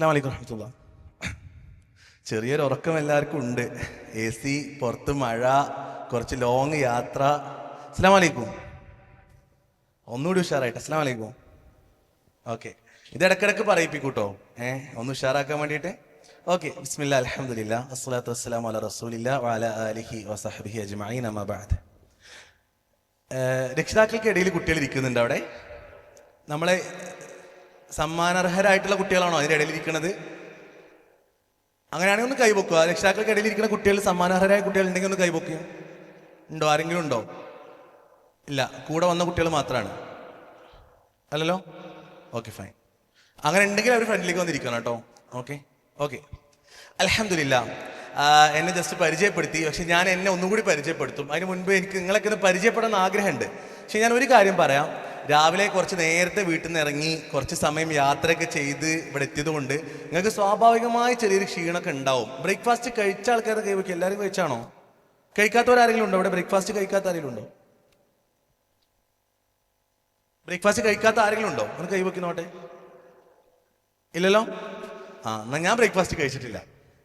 അസ്സലാമു അലൈക്കും വറഹ്മത്തുള്ളാ. ചെറിയൊരു ഉറക്കം എല്ലാവർക്കും ഉണ്ട്. AC, പുറത്ത് മഴ, കുറച്ച് ലോങ് യാത്ര. അസ്സലാമു അലൈക്കും. ഒന്നുകൂടി ഉഷാറായിട്ട് അസ്സലാമു അലൈക്കും. ഓക്കെ, ഇത് ഇടക്കിടക്ക് പറയിപ്പിക്കൂട്ടോ, ഒന്ന് ഉഷാറാക്കാൻ വേണ്ടിയിട്ട്. ഓക്കെ, ബിസ്മില്ലാ അൽഹംദുലില്ലാ അസ്സലാത്തു വസ്സലാമു അലാ റസൂലില്ലാ വഅലാ ആലിഹി വസഹ്ബിഹി അജ്മഈൻ അമ്മാ ബഅദ്. രക്ഷിതാക്കൾക്കിടയിൽ കുട്ടികൾ ഇരിക്കുന്നുണ്ട് അവിടെ. നമ്മളെ സമ്മാനാർഹരായിട്ടുള്ള കുട്ടികളാണോ അതിൻ്റെ ഇടയിൽ ഇരിക്കുന്നത്? അങ്ങനെയാണെങ്കിൽ ഒന്ന് കൈവക്കുക. രക്ഷിതാക്കൾക്ക് ഇടയിൽ ഇരിക്കുന്ന കുട്ടികൾ, സമ്മാനാർഹരായ കുട്ടികൾ ഉണ്ടെങ്കിൽ ഒന്ന് കൈവക്കുക. ഉണ്ടോ? ആരെങ്കിലും ഉണ്ടോ? ഇല്ല, കൂടെ വന്ന കുട്ടികൾ മാത്രമാണ്. അല്ലല്ലോ? Okay, fine. അങ്ങനെ ഉണ്ടെങ്കിൽ അവർ ഫ്രണ്ടിലേക്ക് വന്നിരിക്കണം കേട്ടോ. Okay okay. അൽഹംദുലില്ലാ, എന്നെ ജസ്റ്റ് പരിചയപ്പെടുത്തി. പക്ഷെ ഞാൻ എന്നെ ഒന്നുകൂടി പരിചയപ്പെടുത്തും. അതിന് മുൻപ് എനിക്ക് നിങ്ങളൊക്കെ ഒന്ന് പരിചയപ്പെടാൻ ആഗ്രഹമുണ്ട്. പക്ഷെ ഞാൻ ഒരു കാര്യം പറയാം. രാവിലെ കുറച്ച് നേരത്തെ വീട്ടിൽ നിന്ന് ഇറങ്ങി കുറച്ച് സമയം യാത്രയൊക്കെ ചെയ്ത് ഇവിടെ എത്തിയത് കൊണ്ട് നിങ്ങൾക്ക് സ്വാഭാവികമായി ചെറിയൊരു ക്ഷീണമൊക്കെ ഉണ്ടാവും. ബ്രേക്ക്ഫാസ്റ്റ് കഴിച്ച ആൾക്കാരുടെ കൈ വയ്ക്കുക. എല്ലാവരും കഴിച്ചാണോ? കഴിക്കാത്തവരാരെങ്കിലും ഉണ്ടോ ഇവിടെ? ബ്രേക്ക്ഫാസ്റ്റ് കഴിക്കാത്ത ആരെങ്കിലും ഉണ്ടോ? ബ്രേക്ക്ഫാസ്റ്റ് കഴിക്കാത്ത ആരെങ്കിലും ഉണ്ടോ? ഒന്ന് കൈ വയ്ക്കുന്നോട്ടെ. ഇല്ലല്ലോ? എന്നാൽ ഞാൻ ബ്രേക്ക്ഫാസ്റ്റ് കഴിച്ചിട്ടില്ല.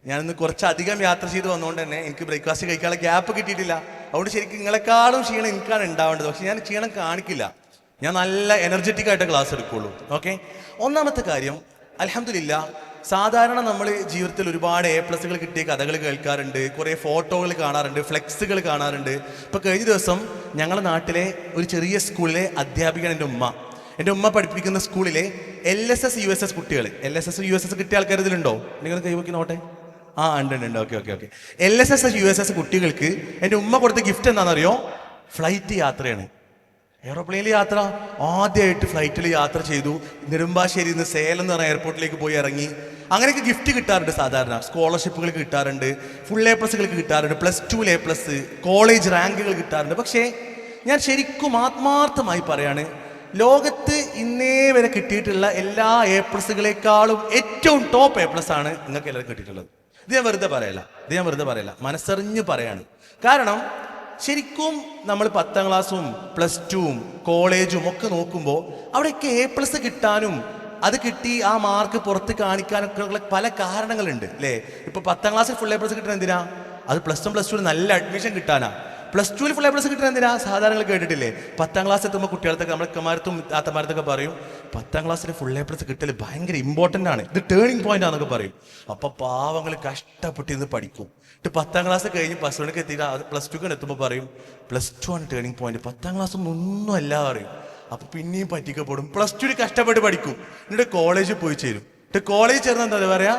ഞാനിന്ന് കുറച്ചധികം യാത്ര ചെയ്ത് വന്നുകൊണ്ട് തന്നെ എനിക്ക് ബ്രേക്ക്ഫാസ്റ്റ് കഴിക്കാനുള്ള ഗ്യാപ്പ് കിട്ടിയിട്ടില്ല. അതുകൊണ്ട് ശരിക്കും നിങ്ങളെക്കാളും ക്ഷീണം എനിക്കാണ് ഉണ്ടാവേണ്ടത്. പക്ഷെ ഞാൻ ക്ഷീണം കാണിക്കില്ല. ഞാൻ നല്ല എനർജറ്റിക് ആയിട്ട് ക്ലാസ് എടുക്കുള്ളൂ. ഓക്കെ. ഒന്നാമത്തെ കാര്യം, അൽഹംദുലില്ലാ, സാധാരണ നമ്മൾ ജീവിതത്തിൽ ഒരുപാട് A+ കിട്ടിയ കഥകൾ കേൾക്കാറുണ്ട്, കുറേ ഫോട്ടോകൾ കാണാറുണ്ട്, ഫ്ലെക്സുകൾ കാണാറുണ്ട്. ഇപ്പോൾ കഴിഞ്ഞ ദിവസം ഞങ്ങളുടെ നാട്ടിലെ ഒരു ചെറിയ സ്കൂളിലെ അധ്യാപികൻ എൻ്റെ ഉമ്മ പഠിപ്പിക്കുന്ന സ്കൂളിലെ LSS USS കുട്ടികൾ, LSS USS കിട്ടിയ ആൾക്കാർ ഇതിലുണ്ടോ? നിങ്ങൾ കൈവക്കി നോട്ടെ. ഉണ്ട്. ഓക്കെ. LSS USS കുട്ടികൾക്ക് എൻ്റെ ഉമ്മ കൊടുത്ത ഗിഫ്റ്റ് എന്താണെന്നറിയോ? ഫ്ലൈറ്റ് യാത്രയാണ്. എയറോപ്ലെയിനിൽ യാത്ര. ആദ്യമായിട്ട് ഫ്ലൈറ്റിൽ യാത്ര ചെയ്തു. നെടുമ്പാശ്ശേരിയിൽ നിന്ന് സേലം എന്ന് പറഞ്ഞ എയർപോർട്ടിലേക്ക് പോയി ഇറങ്ങി. അങ്ങനെയൊക്കെ ഗിഫ്റ്റ് കിട്ടാറുണ്ട്. സാധാരണ സ്കോളർഷിപ്പുകൾ കിട്ടാറുണ്ട്, ഫുൾ A+കൾ കിട്ടാറുണ്ട്, +2 A+, കോളേജ് റാങ്കുകൾ കിട്ടാറുണ്ട്. പക്ഷേ ഞാൻ ശരിക്കും ആത്മാർത്ഥമായി പറയാണ്, ലോകത്ത് ഇന്നേ വരെ കിട്ടിയിട്ടുള്ള എല്ലാ A+കളെക്കാളും ഏറ്റവും ടോപ്പ് A+ ആണ് നിങ്ങൾക്ക് എല്ലാവരും കിട്ടിയിട്ടുള്ളത്. ഇത് ഞാൻ വെറുതെ പറയല്ല, മനസ്സറിഞ്ഞ് പറയാണ്. കാരണം ശരിക്കും നമ്മൾ 10ാം ക്ലാസ്സും +2ഉം കോളേജും ഒക്കെ നോക്കുമ്പോൾ അവിടെയൊക്കെ A+ കിട്ടാനും അത് കിട്ടി ആ മാർക്ക് പുറത്ത് കാണിക്കാനൊക്കെ ഉള്ള പല കാരണങ്ങളുണ്ട് അല്ലേ? ഇപ്പോൾ 10ാം ക്ലാസ്സിൽ ഫുൾ A+ കിട്ടണ എന്തിനാ? അത് +1 +2 നല്ല അഡ്മിഷൻ കിട്ടാനാ. +2 ഫുൾ A+ കിട്ടണ എന്തിനാ? സാധാരണ കേട്ടിട്ടില്ലേ? 10ാം ക്ലാസ് എത്തുമ്പോൾ കുട്ടികൾക്ക് നമ്മുടെ അക്കമാരത്തും താത്തമാരത്തൊക്കെ പറയും, 10ാം ക്ലാസ്സിൽ ഫുൾ A+ കിട്ടൽ ഭയങ്കര ഇമ്പോർട്ടൻ്റ് ആണ്, ഇത് ടേണിംഗ് പോയിന്റ് ആണെന്നൊക്കെ പറയും. അപ്പോൾ പാവങ്ങൾ കഷ്ടപ്പെട്ട് ഇത് പഠിക്കും. 10ാം ക്ലാസ് കഴിഞ്ഞ് +1 എത്തിയിട്ട് +2 എത്തുമ്പോൾ പറയും, +2 ആണ് ടേണിംഗ് പോയിന്റ്, 10ാം ക്ലാസ് ഒന്നും അല്ല പറയും. അപ്പോൾ പിന്നെയും പറ്റിക്കപ്പെടും. +2 കഷ്ടപ്പെട്ട് പഠിക്കും, എന്നിട്ട് കോളേജിൽ പോയി ചേരും. കോളേജിൽ ചേർന്ന് എന്താ പറയോ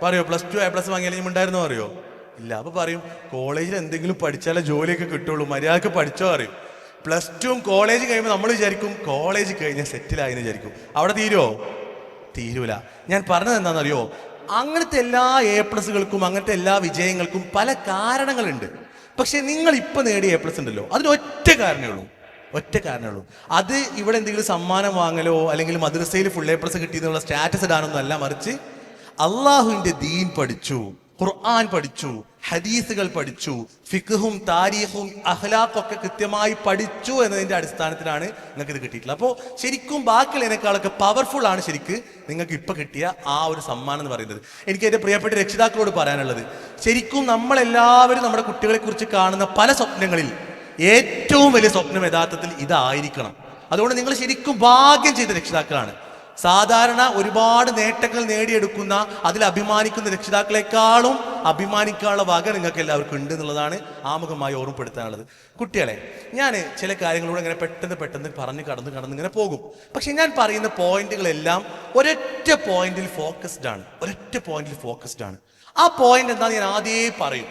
+2 A+ വാങ്ങിയാലും ഉണ്ടായിരുന്നോ അറിയോ? ഇല്ല. അപ്പോൾ പറയും, കോളേജിൽ എന്തെങ്കിലും പഠിച്ചാലേ ജോലിയൊക്കെ കിട്ടുള്ളൂ, മര്യാദക്ക് പഠിച്ചോ അറിയും. +2ഉം കോളേജ് കഴിയുമ്പോൾ നമ്മൾ വിചാരിക്കും കോളേജ് കഴിഞ്ഞാൽ സെറ്റിലായെന്ന് വിചാരിക്കും. അവിടെ തീരൂല. ഞാൻ പറഞ്ഞത് എന്താണെന്നറിയോ? അങ്ങനത്തെ എല്ലാ A+കൾക്കും അങ്ങനത്തെ എല്ലാ വിജയങ്ങൾക്കും പല കാരണങ്ങളുണ്ട്. പക്ഷെ നിങ്ങൾ ഇപ്പം നേടിയ A+ ഉണ്ടല്ലോ, അതിന് ഒറ്റ കാരണമേ ഉള്ളൂ. അത് ഇവിടെ എന്തെങ്കിലും സമ്മാനം വാങ്ങലോ അല്ലെങ്കിൽ മദ്രസയിൽ ഫുൾ A+ കിട്ടിയെന്നുള്ള സ്റ്റാറ്റസ് ഇടാനൊന്നും അല്ല, മറിച്ച് അള്ളാഹുവിൻ്റെ ദീൻ പഠിച്ചു, ഖുർആൻ പഠിച്ചു, ഹദീസുകൾ പഠിച്ചു, ഫിഖ്ഹും താരീഖും അഖ്ലാഖൊക്കെ കൃത്യമായി പഠിച്ചു എന്നതിൻ്റെ അടിസ്ഥാനത്തിലാണ് നിങ്ങൾക്ക് ഇത് കിട്ടിയിട്ടുള്ളത്. അപ്പോൾ ശരിക്കും ബാക്കിയുള്ളതിനേക്കാളൊക്കെ പവർഫുൾ ആണ് ശരിക്ക് നിങ്ങൾക്ക് ഇപ്പം കിട്ടിയ ആ ഒരു സമ്മാനം എന്ന് പറയുന്നത്. എനിക്ക് എൻ്റെ പ്രിയപ്പെട്ട രക്ഷിതാക്കളോട് പറയാനുള്ളത്, ശരിക്കും നമ്മളെല്ലാവരും നമ്മുടെ കുട്ടികളെക്കുറിച്ച് കാണുന്ന പല സ്വപ്നങ്ങളിൽ ഏറ്റവും വലിയ സ്വപ്നം യഥാർത്ഥത്തിൽ ഇതായിരിക്കണം. അതുകൊണ്ട് നിങ്ങൾ ശരിക്കും ഭാഗ്യം ചെയ്ത രക്ഷിതാക്കളാണ്. സാധാരണ ഒരുപാട് നേട്ടങ്ങൾ നേടിയെടുക്കുന്ന, അതിൽ അഭിമാനിക്കുന്ന രക്ഷിതാക്കളെക്കാളും അഭിമാനിക്കാനുള്ള വക നിങ്ങൾക്ക് എല്ലാവർക്കും ഉണ്ട് എന്നുള്ളതാണ് ആമുഖമായി ഓർമ്മപ്പെടുത്താനുള്ളത്. കുട്ടികളെ, ഞാൻ ചില കാര്യങ്ങളൂടെ ഇങ്ങനെ പെട്ടെന്ന് പറഞ്ഞ് കടന്ന് ഇങ്ങനെ പോകും. പക്ഷെ ഞാൻ പറയുന്ന പോയിന്റുകളെല്ലാം ഒരൊറ്റ പോയിന്റിൽ ഫോക്കസ്ഡ് ആണ്. ആ പോയിന്റ് എന്താണെന്ന് ഞാൻ ആദ്യമേ പറയും.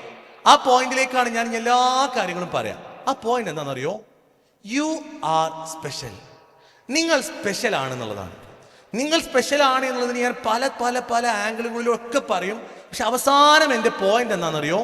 ആ പോയിന്റിലേക്കാണ് ഞാൻ എല്ലാ കാര്യങ്ങളും പറയാം. ആ പോയിന്റ് എന്താണെന്നറിയോ? You are special. നിങ്ങൾ സ്പെഷ്യൽ ആണെന്നുള്ളതാണ്. നിങ്ങൾ സ്പെഷ്യൽ ആണ് എന്നുള്ളതിന് ഞാൻ പല ആംഗിളുകളിലും ഒക്കെ പറയും. പക്ഷെ അവസാനം എൻ്റെ പോയിന്റ് എന്താണെന്നറിയോ?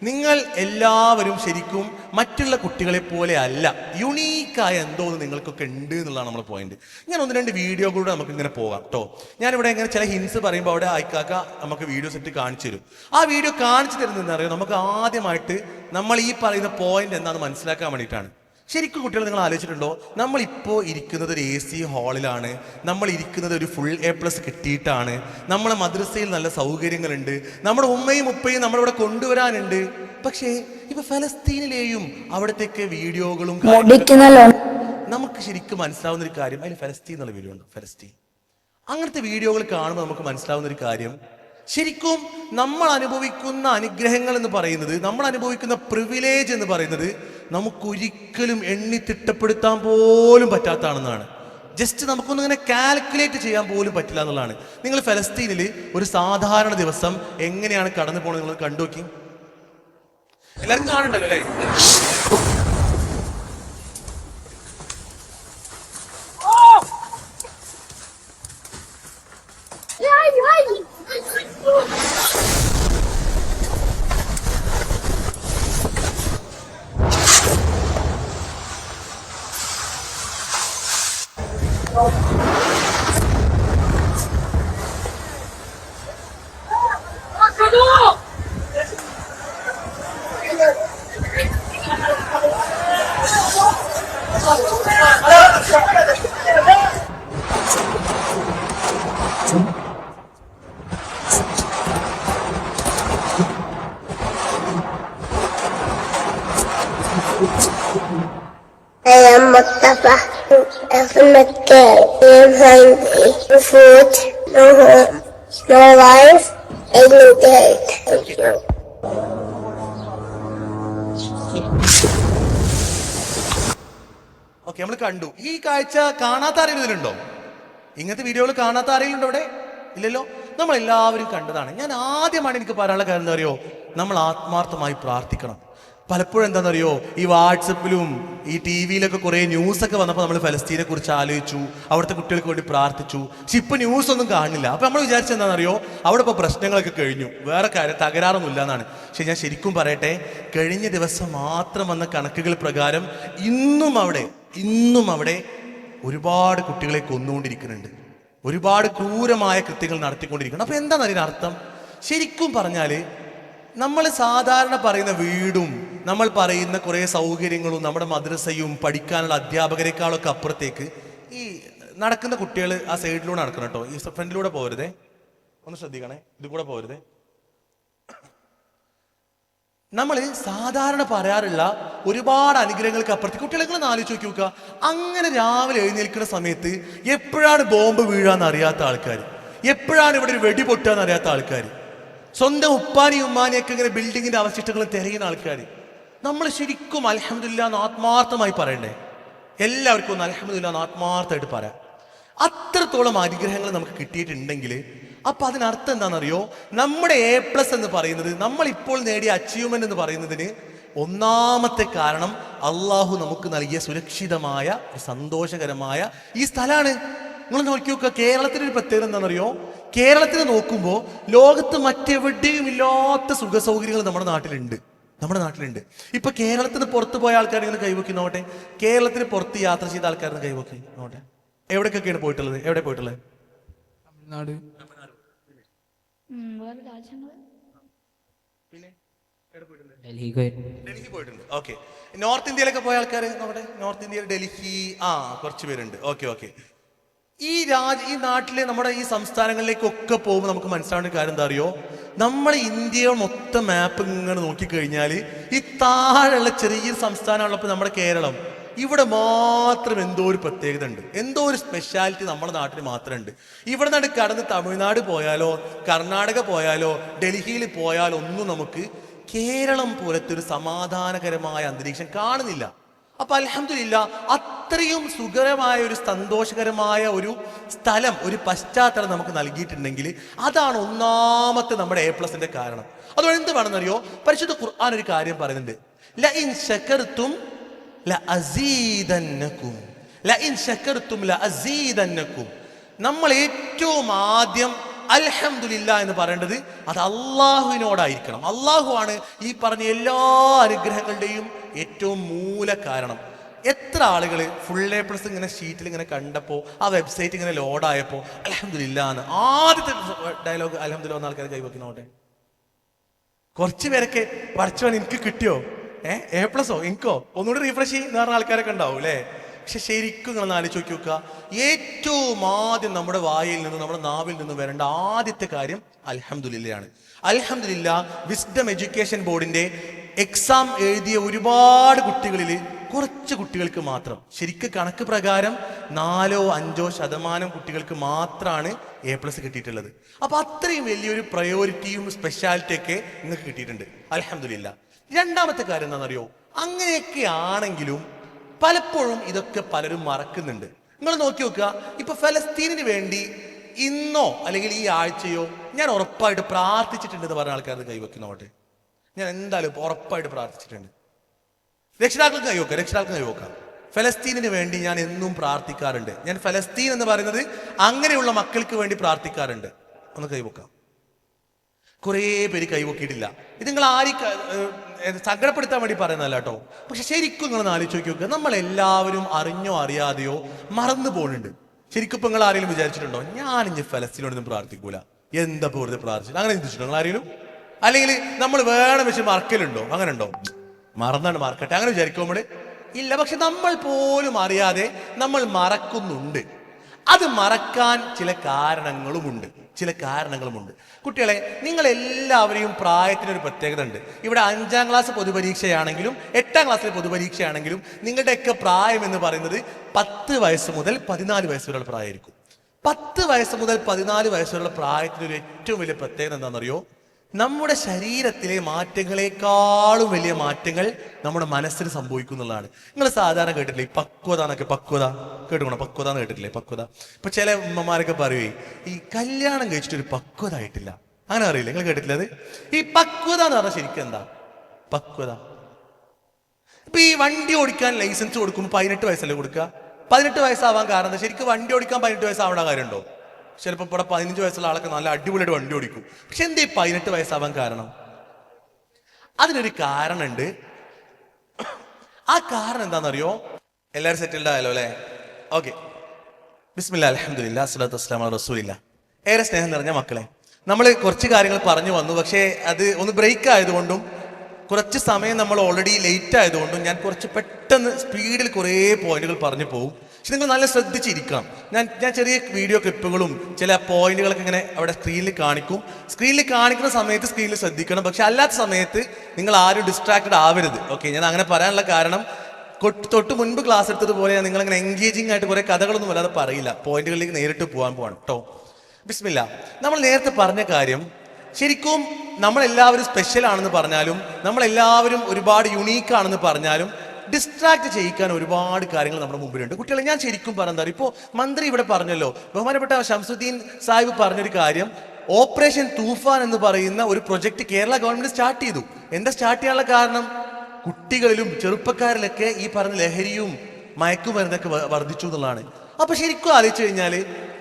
നിങ്ങൾ എല്ലാവരും ശരിക്കും മറ്റുള്ള കുട്ടികളെ പോലെ അല്ല, യുണീക്കായ എന്തോ നിങ്ങൾക്കൊക്കെ ഉണ്ട് എന്നുള്ളതാണ് നമ്മുടെ പോയിന്റ്. ഞാൻ 1-2 വീഡിയോ കൂടെ നമുക്ക് ഇങ്ങനെ പോകാം കേട്ടോ. ഞാനിവിടെ ഇങ്ങനെ ചില ഹിൻസ് പറയുമ്പോൾ അവിടെ അയക്കാക്ക നമുക്ക് വീഡിയോ സെറ്റ് കാണിച്ചു തരും. ആ വീഡിയോ കാണിച്ചു തരുന്നതെന്ന് അറിയാം, നമുക്ക് ആദ്യമായിട്ട് നമ്മൾ ഈ പറയുന്ന പോയിന്റ് എന്താണെന്ന് മനസ്സിലാക്കാൻ വേണ്ടിയിട്ടാണ്. ശരിക്കും കുട്ടികൾ നിങ്ങൾ ആലോചിച്ചിട്ടുണ്ടോ? നമ്മളിപ്പോൾ ഇരിക്കുന്നത് ഒരു AC ഹാളിലാണ്, നമ്മൾ ഇരിക്കുന്നത് ഒരു ഫുൾ A+ കിട്ടിയിട്ടാണ്, നമ്മളെ മദ്രസയിൽ നല്ല സൗകര്യങ്ങളുണ്ട്, നമ്മുടെ ഉമ്മയും ഉപ്പയും നമ്മളിവിടെ കൊണ്ടുവരാനുണ്ട്. പക്ഷേ ഇപ്പൊ ഫലസ്തീനിലെയും അവിടത്തേക്ക് വീഡിയോകളും നമുക്ക് ശരിക്കും മനസ്സിലാവുന്ന ഒരു കാര്യം, അതിൽ ഫലസ്തീൻ എന്നുള്ള വീഡിയോ ഉണ്ട്, ഫലസ്തീൻ. അങ്ങനത്തെ വീഡിയോകൾ കാണുമ്പോൾ നമുക്ക് മനസ്സിലാവുന്ന ഒരു കാര്യം, ശരിക്കും നമ്മൾ അനുഭവിക്കുന്ന അനുഗ്രഹങ്ങൾ എന്ന് പറയുന്നത്, നമ്മൾ അനുഭവിക്കുന്ന പ്രിവിലേജ് എന്ന് പറയുന്നത് നമുക്കൊരിക്കലും എണ്ണി തിട്ടപ്പെടുത്താൻ പോലും പറ്റാത്തതാണെന്നാണ്. ജസ്റ്റ് നമുക്കൊന്നും ഇങ്ങനെ കാൽക്കുലേറ്റ് ചെയ്യാൻ പോലും പറ്റില്ല എന്നുള്ളതാണ്. നിങ്ങൾ ഫലസ്തീനിൽ ഒരു സാധാരണ ദിവസം എങ്ങനെയാണ് കടന്നു പോകുന്നത് നിങ്ങൾ കണ്ടു നോക്കി. എല്ലാവരും കാണുന്നുണ്ടല്ലോ അല്ലേ? I am Mustafa from Mecca. I am hungry. No food, no home, no life. I need help. Thank you. Okay, നമ്മൾ കണ്ടു. ഈ കാഴ്ച കാണാത്ത ആരെങ്കിലും ഇതിലുണ്ടോ? ഇങ്ങനത്തെ വീഡിയോകൾ കാണാത്ത ആരെങ്കിലും ഉണ്ടോ ഇവിടെ? ഇല്ലല്ലോ. നമ്മൾ എല്ലാവരും കണ്ടതാണ്. ഞാൻ ആദ്യമാണ് എനിക്ക് പറയാനുള്ള കാര്യം എന്താ അറിയോ? നമ്മൾ ആത്മാർത്ഥമായി പ്രാർത്ഥിക്കണം. പലപ്പോഴും എന്താണെന്നറിയോ, ഈ വാട്സപ്പിലും ഈ TV-യിലൊക്കെ കുറേ ന്യൂസൊക്കെ വന്നപ്പോൾ നമ്മൾ ഫലസ്തീനെ കുറിച്ച് ആലോചിച്ചു, അവിടുത്തെ കുട്ടികൾക്ക് വേണ്ടി പ്രാർത്ഥിച്ചു. പക്ഷെ ഇപ്പൊ ന്യൂസ് ഒന്നും കാണില്ല. അപ്പൊ നമ്മൾ വിചാരിച്ചത് എന്താണെന്നറിയോ, അവിടെ ഇപ്പോൾ പ്രശ്നങ്ങളൊക്കെ കഴിഞ്ഞു, വേറെ കാര്യം തകരാറൊന്നും ഇല്ല എന്നാണ്. പക്ഷെ ഞാൻ ശരിക്കും പറയട്ടെ, കഴിഞ്ഞ ദിവസം മാത്രം വന്ന കണക്കുകൾ പ്രകാരം ഇന്നും അവിടെ ഒരുപാട് കുട്ടികളെ കൊന്നുകൊണ്ടിരിക്കുന്നുണ്ട്, ഒരുപാട് ക്രൂരമായ കൃത്യങ്ങൾ നടത്തിക്കൊണ്ടിരിക്കണം. അപ്പൊ എന്താണെന്ന് അതിന് അർത്ഥം? ശരിക്കും പറഞ്ഞാൽ നമ്മൾ സാധാരണ പറയുന്ന വീടും നമ്മൾ പറയുന്ന കുറേ സൗകര്യങ്ങളും നമ്മുടെ മദ്രസയും പഠിക്കാനുള്ള അധ്യാപകരെക്കാളൊക്കെ അപ്പുറത്തേക്ക് ഈ നടക്കുന്ന കുട്ടികൾ ആ സൈഡിലൂടെ നടക്കണം കേട്ടോ. ഈ ഫ്രണ്ടിലൂടെ പോരുതേ, ഒന്ന് ശ്രദ്ധിക്കണേ, ഇത് കൂടെ പോരുതേ. നമ്മൾ സാധാരണ പറയാറുള്ള ഒരുപാട് അനുഗ്രഹങ്ങൾക്ക് അപ്പുറത്തേക്ക് കുട്ടികളെ ആലോചിച്ച് നോക്കി നോക്കുക. അങ്ങനെ രാവിലെ എഴുന്നേൽക്കുന്ന സമയത്ത് എപ്പോഴാണ് ബോംബ് വീഴാന്ന് അറിയാത്ത ആൾക്കാർ, എപ്പോഴാണ് ഇവിടെ ഒരു വെടി പൊട്ടാന്ന് അറിയാത്ത ആൾക്കാർ, സ്വന്തം ഉപ്പാനെയും ഉമ്മാനെയൊക്കെ ഇങ്ങനെ ബിൽഡിങ്ങിന്റെ അവശിഷ്ടങ്ങൾ തിരയുന്ന ആൾക്കാർ. നമ്മൾ ശരിക്കും അൽഹംദുലില്ലാ എന്ന് ആത്മാർത്ഥമായി പറയണ്ടേ? എല്ലാവർക്കും ഒന്ന് അൽഹംദുലില്ലാ എന്ന് ആത്മാർത്ഥമായിട്ട് പറയാം. അത്രത്തോളം അനുഗ്രഹങ്ങൾ നമുക്ക് കിട്ടിയിട്ടുണ്ടെങ്കിൽ അപ്പൊ അതിനർത്ഥം എന്താണെന്നറിയോ? നമ്മുടെ A+ എന്ന് പറയുന്നത്, നമ്മൾ ഇപ്പോൾ നേടിയ അച്ചീവ്മെന്റ് എന്ന് പറയുന്നതിന് ഒന്നാമത്തെ കാരണം അള്ളാഹു നമുക്ക് നൽകിയ സുരക്ഷിതമായ സന്തോഷകരമായ ഈ സ്ഥലമാണ്. നിങ്ങൾ നോക്കി നോക്കുക, കേരളത്തിനൊരു പ്രത്യേകത എന്താണെന്നറിയോ? കേരളത്തിനെ നോക്കുമ്പോൾ ലോകത്ത് മറ്റെവിടെയും ഇല്ലാത്ത സുഖ സൗകര്യങ്ങൾ നമ്മുടെ നാട്ടിലുണ്ട്. ഇപ്പൊ കേരളത്തിന് പുറത്ത് പോയ ആൾക്കാർ ഇങ്ങനെ കൈവക്കി നോട്ടെ, കേരളത്തിന് പുറത്ത് യാത്ര ചെയ്ത ആൾക്കാരുടെ കൈവക്കി നോട്ടെ. എവിടേക്കൊക്കെയാണ് പോയിട്ടുള്ളത്? എവിടെ പോയിട്ടുള്ളത്? തമിഴ്നാട്, പിന്നെ ഡൽഹി പോയിട്ടുണ്ട്. ഓക്കെ, നോർത്ത് ഇന്ത്യയിലൊക്കെ പോയ ആൾക്കാർ നോക്കട്ടെ. നോർത്ത് ഇന്ത്യയിൽ ഡൽഹി കുറച്ച് പേരുണ്ട്. ഓക്കെ. ഈ നാട്ടിലെ നമ്മുടെ ഈ സംസ്ഥാനങ്ങളിലേക്കൊക്കെ പോകുമ്പോൾ നമുക്ക് മനസ്സിലാവേണ്ട കാര്യം എന്താ അറിയോ? നമ്മൾ ഇന്ത്യയുടെ മൊത്തം മാപ്പ് ഇങ്ങനെ നോക്കിക്കഴിഞ്ഞാൽ ഈ താഴെയുള്ള ചെറിയൊരു സംസ്ഥാനമുള്ളപ്പോൾ നമ്മുടെ കേരളം, ഇവിടെ മാത്രം എന്തോ ഒരു പ്രത്യേകത ഉണ്ട്, എന്തോ ഒരു സ്പെഷ്യാലിറ്റി നമ്മുടെ നാട്ടിൽ മാത്രമുണ്ട്. ഇവിടെ നിന്ന് കടന്ന് തമിഴ്നാട് പോയാലോ കർണാടക പോയാലോ ഡൽഹിയിൽ പോയാലോ ഒന്നും നമുക്ക് കേരളം പോലത്തെ ഒരു സമാധാനകരമായ അന്തരീക്ഷം കാണുന്നില്ല. അപ്പൊ അൽഹംദുലില്ലാ അത്രയും സുഖകരമായ ഒരു സന്തോഷകരമായ ഒരു സ്ഥലം, ഒരു പശ്ചാത്തലം നമുക്ക് നൽകിയിട്ടുണ്ടെങ്കിൽ അതാണ് ഒന്നാമത്തെ നമ്മുടെ A+ന്റെ കാരണം. അതുകൊണ്ട് എന്ത് വേണമെന്നറിയോ? പരിശുദ്ധ ഖുർആൻ ഒരു കാര്യം പറയുന്നുണ്ട്, ലഇൻ ശകർതും ലഅസീദന്നകും, ലഇൻ ശകർതും ലഅസീദന്നകും. നമ്മൾ ഏറ്റവും ആദ്യം അൽഹംദുലില്ലാ എന്ന് പറയേണ്ടത് അത് അള്ളാഹുവിനോടായിരിക്കണം. അള്ളാഹുവാണ് ഈ പറഞ്ഞ എല്ലാ അനുഗ്രഹങ്ങളുടെയും ഏറ്റവും മൂല കാരണം. എത്ര ആളുകൾ ഫുൾ A+ ഇങ്ങനെ ഷീറ്റിൽ ഇങ്ങനെ കണ്ടപ്പോൾ, ആ വെബ്സൈറ്റ് ഇങ്ങനെ ലോഡായപ്പോൾ അൽഹംദുലില്ലാ എന്ന് ആദ്യത്തെ ഡയലോഗ് അൽഹംദുലില്ലാ എന്ന ആൾക്കാർ കൈവയ്ക്കുന്നോട്ടെ. കുറച്ച് പേരൊക്കെ പഠിച്ചവൻ എനിക്ക് കിട്ടിയോ, A+ഓ എനിക്കോ ഒന്നുകൂടി റീഫ്രഷ് ചെയ്യുന്ന പറഞ്ഞ ആൾക്കാരൊക്കെ ഉണ്ടാവും അല്ലേ? പക്ഷെ ശരിക്കും നിങ്ങൾ ആലോചിച്ച് നോക്കി നോക്കുക, ഏറ്റവും ആദ്യം നമ്മുടെ വായിൽ നിന്ന് നമ്മുടെ നാവിൽ നിന്ന് വരേണ്ട ആദ്യത്തെ കാര്യം അൽഹംദുലില്ലയാണ്. അൽഹംദുലില്ല വിസ്ഡം എഡ്യൂക്കേഷൻ ബോർഡിന്റെ എക്സാം എഴുതിയ ഒരുപാട് കുട്ടികളിൽ കുറച്ച് കുട്ടികൾക്ക് മാത്രം, ശരിക്കും കണക്ക് പ്രകാരം 4-5% കുട്ടികൾക്ക് മാത്രമാണ് A+ കിട്ടിയിട്ടുള്ളത്. അപ്പൊ അത്രയും വലിയൊരു പ്രയോറിറ്റിയും സ്പെഷ്യാലിറ്റി ഒക്കെ നിങ്ങൾക്ക് കിട്ടിയിട്ടുണ്ട്, അൽഹംദുലില്ല. രണ്ടാമത്തെ കാര്യം എന്താണെന്നറിയോ, അങ്ങനെയൊക്കെ ആണെങ്കിലും പലപ്പോഴും ഇതൊക്കെ പലരും മറക്കുന്നുണ്ട്. നിങ്ങൾ നോക്കി നോക്കുക, ഇപ്പൊ ഫലസ്തീനിന് വേണ്ടി ഇന്നോ അല്ലെങ്കിൽ ഈ ആഴ്ചയോ ഞാൻ ഉറപ്പായിട്ട് പ്രാർത്ഥിച്ചിട്ടുണ്ടെന്ന് പറഞ്ഞ ആൾക്കാർ കൈവെക്കുന്നോട്ടെ. ഞാൻ എന്തായാലും ഉറപ്പായിട്ട് പ്രാർത്ഥിച്ചിട്ടുണ്ട്. രക്ഷിതാക്കൾക്ക് കൈവക്കാം. ഫലസ്തീനിന് വേണ്ടി ഞാൻ എന്നും പ്രാർത്ഥിക്കാറുണ്ട്. ഞാൻ ഫലസ്തീൻ എന്ന് പറയുന്നത് അങ്ങനെയുള്ള മക്കൾക്ക് വേണ്ടി പ്രാർത്ഥിക്കാറുണ്ട്. ഒന്ന് കൈവക്കാം. കുറേ പേര് കൈവക്കിയിട്ടില്ല. ഇത് നിങ്ങൾ സങ്കടപ്പെടുത്താൻ വേണ്ടി പറയുന്നതല്ല കേട്ടോ. പക്ഷെ ശരിക്കും നിങ്ങൾ ആലോചിച്ച് നോക്കി നോക്കുക, നമ്മളെല്ലാവരും അറിഞ്ഞോ അറിയാതെയോ മറന്നു പോകുന്നുണ്ട്. ശരിക്കും ഇപ്പൊ നിങ്ങൾ ആരെങ്കിലും വിചാരിച്ചിട്ടുണ്ടോ ഞാൻ ഇനി ഫലസ്തീനോടൊന്നും പ്രാർത്ഥിക്കൂല, എന്താ വെറുതെ പ്രാർത്ഥിച്ചു, അങ്ങനെ ചിന്തിച്ചിട്ടുണ്ടോ നിങ്ങൾ ആരെങ്കിലും? അല്ലെങ്കിൽ നമ്മൾ വേണം വെച്ച് മറക്കലുണ്ടോ? അങ്ങനെ ഉണ്ടോ? മറന്നാണ് മറക്കട്ടെ അങ്ങനെ വിചാരിക്കുമ്പോൾ ഇല്ല. പക്ഷെ നമ്മൾ പോലും അറിയാതെ നമ്മൾ മറക്കുന്നുണ്ട്. അത് മറക്കാൻ ചില കാരണങ്ങളുമുണ്ട്. കുട്ടികളെ, നിങ്ങൾ എല്ലാവരെയും പ്രായത്തിനൊരു പ്രത്യേകത ഉണ്ട്. ഇവിടെ 5ാം ക്ലാസ് പൊതുപരീക്ഷയാണെങ്കിലും 8ാം ക്ലാസ്സിലെ പൊതുപരീക്ഷയാണെങ്കിലും നിങ്ങളുടെയൊക്കെ പ്രായം എന്ന് പറയുന്നത് 10 വയസ്സ് മുതൽ 14 വയസ്സ് വരെയുള്ള പ്രായമായിരിക്കും. 10 വയസ്സ് മുതൽ 14 വയസ്സ് വരെയുള്ള പ്രായത്തിനൊരു ഏറ്റവും വലിയ പ്രത്യേകത എന്താണെന്നറിയോ? നമ്മുടെ ശരീരത്തിലെ മാറ്റങ്ങളെക്കാളും വലിയ മാറ്റങ്ങൾ നമ്മുടെ മനസ്സിന് സംഭവിക്കുന്നുള്ളതാണ്. നിങ്ങൾ സാധാരണ കേട്ടിട്ടില്ലേ ഈ പക്വത കേട്ടുകൊണ്ടോ? പക്വത എന്ന് കേട്ടിട്ടില്ലേ? പക്വത. ഇപ്പൊ ചില ഉമ്മമാരൊക്കെ പറയുവേ ഈ കല്യാണം കഴിച്ചിട്ട് ഒരു പക്വത ആയിട്ടില്ല, അങ്ങനെ അറിയില്ല. നിങ്ങൾ കേട്ടിട്ടില്ല അത്? ഈ പക്വത എന്ന് പറഞ്ഞാൽ ശരിക്കും എന്താ പക്വത? ഇപ്പൊ ഈ വണ്ടി ഓടിക്കാൻ ലൈസൻസ് കൊടുക്കുമ്പോൾ 18 വയസ്സല്ലേ കൊടുക്കുക? 18 വയസ്സാവാൻ കാരണം എന്താ? ശരിക്കും വണ്ടി ഓടിക്കാൻ 18 വയസ്സാവേണ്ട കാര്യമുണ്ടോ? ചിലപ്പോൾ ഇവിടെ 15 വയസ്സുള്ള ആളൊക്കെ നല്ല അടിപൊളിയായിട്ട് വണ്ടി ഓടിക്കും. പക്ഷെ എന്തേ 18 വയസ്സാവാൻ കാരണം? അതിനൊരു കാരണമുണ്ട്. ആ കാരണം എന്താണെന്നറിയോ? എല്ലാവരും സെറ്റിൽഡ് ആയല്ലോ അല്ലേ? ഓക്കെ, ബിസ്മില്ലാ അൽഹംദുലില്ലാ സ്വല്ലല്ലാഹു അലൈഹി റസൂലില്ലാ. ഏറെ സ്നേഹം നിറഞ്ഞ മക്കളെ, നമ്മൾ കുറച്ച് കാര്യങ്ങൾ പറഞ്ഞു വന്നു. പക്ഷേ അത് ഒന്ന് ബ്രേക്ക് ആയതുകൊണ്ടും കുറച്ച് സമയം നമ്മൾ ഓൾറെഡി ലേറ്റ് ആയതുകൊണ്ടും ഞാൻ കുറച്ച് പെട്ടെന്ന് സ്പീഡിൽ കുറേ പോയിന്റുകൾ പറഞ്ഞു പോകും. പക്ഷെ നിങ്ങൾ നല്ല ശ്രദ്ധിച്ചിരിക്കണം. ഞാൻ ചെറിയ വീഡിയോ ക്ലിപ്പുകളും ചില പോയിന്റുകളൊക്കെ ഇങ്ങനെ അവിടെ സ്ക്രീനിൽ കാണിക്കും. സ്ക്രീനിൽ കാണിക്കുന്ന സമയത്ത് സ്ക്രീനിൽ ശ്രദ്ധിക്കണം. പക്ഷെ അല്ലാത്ത സമയത്ത് നിങ്ങൾ ആരും ഡിസ്ട്രാക്റ്റഡ് ആവരുത്. ഓക്കെ, ഞാൻ അങ്ങനെ പറയാനുള്ള കാരണം തൊട്ട് മുൻപ് ക്ലാസ് എടുത്തതുപോലെ നിങ്ങളങ്ങനെ എൻഗേജിങ് ആയിട്ട് കുറേ കഥകളൊന്നും വല്ലാതെ പറയില്ല. പോയിന്റുകളിലേക്ക് നേരിട്ട് പോകാൻ പോവാണ് കേട്ടോ. ബിസ്മില്ലാ. നമ്മൾ നേരത്തെ പറഞ്ഞ കാര്യം ശരിക്കും നമ്മളെല്ലാവരും സ്പെഷ്യൽ ആണെന്ന് പറഞ്ഞാലും നമ്മളെല്ലാവരും ഒരുപാട് യുണീക്ക് ആണെന്ന് പറഞ്ഞാലും ഡിസ്ട്രാക്ട് ചെയ്യിക്കാൻ ഒരുപാട് കാര്യങ്ങൾ നമ്മുടെ മുമ്പിലുണ്ട്. കുട്ടികളെ, ഞാൻ ശരിക്കും പറഞ്ഞാൽ ഇപ്പോൾ മന്ത്രി ഇവിടെ പറഞ്ഞല്ലോ, ബഹുമാനപ്പെട്ട ഷംസുദ്ദീൻ സാഹിബ് പറഞ്ഞൊരു കാര്യം, ഓപ്പറേഷൻ തൂഫാൻ എന്ന് പറയുന്ന ഒരു പ്രൊജക്ട് കേരള ഗവൺമെന്റ് സ്റ്റാർട്ട് ചെയ്തു. എന്താ സ്റ്റാർട്ട് ചെയ്യാനുള്ള കാരണം? കുട്ടികളിലും ചെറുപ്പക്കാരിലൊക്കെ ഈ പറഞ്ഞ ലഹരിയും മയക്കുമരുന്നൊക്കെ വർദ്ധിച്ചു എന്നുള്ളതാണ്. അപ്പൊ ശരിക്കും ആലോചിച്ചു കഴിഞ്ഞാൽ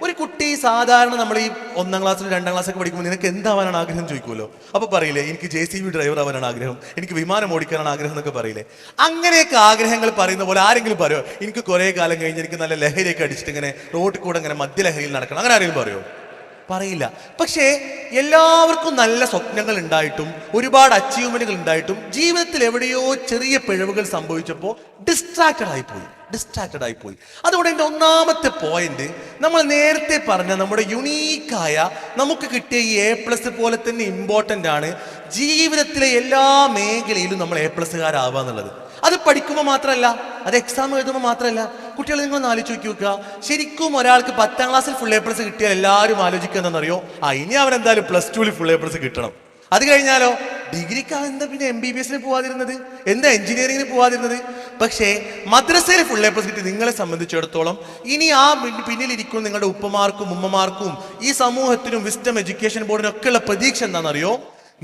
ഒരു കുട്ടി സാധാരണ നമ്മൾ ഈ 1ാം ക്ലാസ്സിലും 2ാം ക്ലാസ്സൊക്കെ പഠിക്കുമ്പോൾ നിനക്ക് എന്താവാനാണ് ആഗ്രഹം ചോദിക്കുമല്ലോ. അപ്പൊ പറയില്ലേ എനിക്ക് JCB ഡ്രൈവർ ആവാനാണ് ആഗ്രഹം, എനിക്ക് വിമാനം ഓടിക്കാനാണ് ആഗ്രഹം എന്നൊക്കെ പറയില്ലേ. അങ്ങനെയൊക്കെ ആഗ്രഹങ്ങൾ പറയുന്ന പോലെ ആരെങ്കിലും പറയുമോ എനിക്ക് കുറെ കാലം കഴിഞ്ഞ് എനിക്ക് നല്ല ലഹരിയൊക്കെ അടിച്ചിട്ട് ഇങ്ങനെ റോഡിൽ കൂടെ ഇങ്ങനെ മദ്യലഹരിയിൽ നടക്കണം, അങ്ങനെ ആരെങ്കിലും പറയുമോ? പറയില്ല. പക്ഷേ എല്ലാവർക്കും നല്ല സ്വപ്നങ്ങൾ ഉണ്ടായിട്ടും ഒരുപാട് അച്ചീവ്മെന്റുകൾ ഉണ്ടായിട്ടും ജീവിതത്തിൽ എവിടെയോ ചെറിയ പിഴവുകൾ സംഭവിച്ചപ്പോൾ ഡിസ്ട്രാക്റ്റഡ് ആയിപ്പോയി. അതുകൊണ്ട് എൻ്റെ ഒന്നാമത്തെ പോയിന്റ്, നമ്മൾ നേരത്തെ പറഞ്ഞ നമ്മുടെ യുണീക്കായ നമുക്ക് കിട്ടിയ ഈ A+ പോലെ തന്നെ ഇമ്പോർട്ടൻ്റ് ആണ് ജീവിതത്തിലെ എല്ലാ മേഖലയിലും നമ്മൾ A+കാരാവുക എന്നുള്ളത്. അത് പഠിക്കുമ്പോൾ മാത്രമല്ല, അത് എക്സാം എഴുതുമ്പോൾ മാത്രമല്ല. കുട്ടികൾ, നിങ്ങൾ ആലോചിച്ച് നോക്കുക, ശരിക്കും ഒരാൾക്ക് 10ാം ക്ലാസ്സിൽ ഫുൾ A+ കിട്ടിയാൽ എല്ലാവരും ആലോചിക്കുക എന്താണെന്നറിയോ? ഇനി അവൻ എന്തായാലും +2ൽ ഫുൾ A+ കിട്ടണം. അത് കഴിഞ്ഞാലോ ഡിഗ്രിക്ക് എന്താ പിന്നെ MBBSന് പോവാതിരുന്നത്, എന്താ എഞ്ചിനീയറിംഗിന് പോവാതിരുന്നത്? പക്ഷേ മദ്രസയിൽ ഫുൾ A+ കിട്ടി നിങ്ങളെ സംബന്ധിച്ചിടത്തോളം ഇനി ആ പിന്നിലിരിക്കുന്ന നിങ്ങളുടെ ഉപ്പമാർക്കും ഉമ്മമാർക്കും ഈ സമൂഹത്തിനും വിസ്ഡം എഡ്യൂക്കേഷൻ ബോർഡിനൊക്കെ ഉള്ള പ്രതീക്ഷ എന്താണെന്നറിയോ?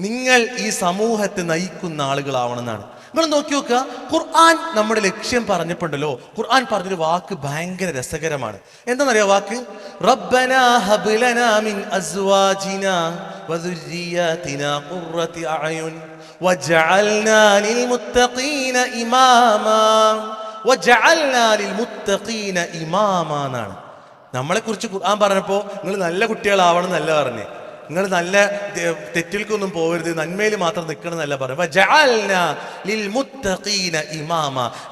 നിങ്ങൾ ഈ സമൂഹത്തെ നയിക്കുന്ന ആളുകളാവണമെന്നാണ്. നിങ്ങൾ നോക്കി നോക്കുക, ഖുർആൻ നമ്മുടെ ലക്ഷ്യം പറഞ്ഞപ്പോണ്ടല്ലോ, ഖുർആൻ പറഞ്ഞൊരു വാക്ക് ഭയങ്കര രസകരമാണ്. എന്താണെന്നറിയോ വാക്ക്? റബ്ബനാ ഹബ് ലനാ മിൻ അസ്വാജിനാ വദുർരിയാതിനാ ഖുർറത അഅയുൻ വജഅൽനാ ലിൽമുത്തഖീന ഇമാമാ എന്നാണ്. നമ്മളെ കുറിച്ച് ഖുർആൻ പറഞ്ഞപ്പോൾ നിങ്ങൾ നല്ല കുട്ടികളാവണം എന്നല്ല പറഞ്ഞേ, നിങ്ങൾ നല്ല തെറ്റിൽക്കൊന്നും പോകരുത്, നന്മയിൽ മാത്രം നിൽക്കണം എന്നല്ല പറയുക.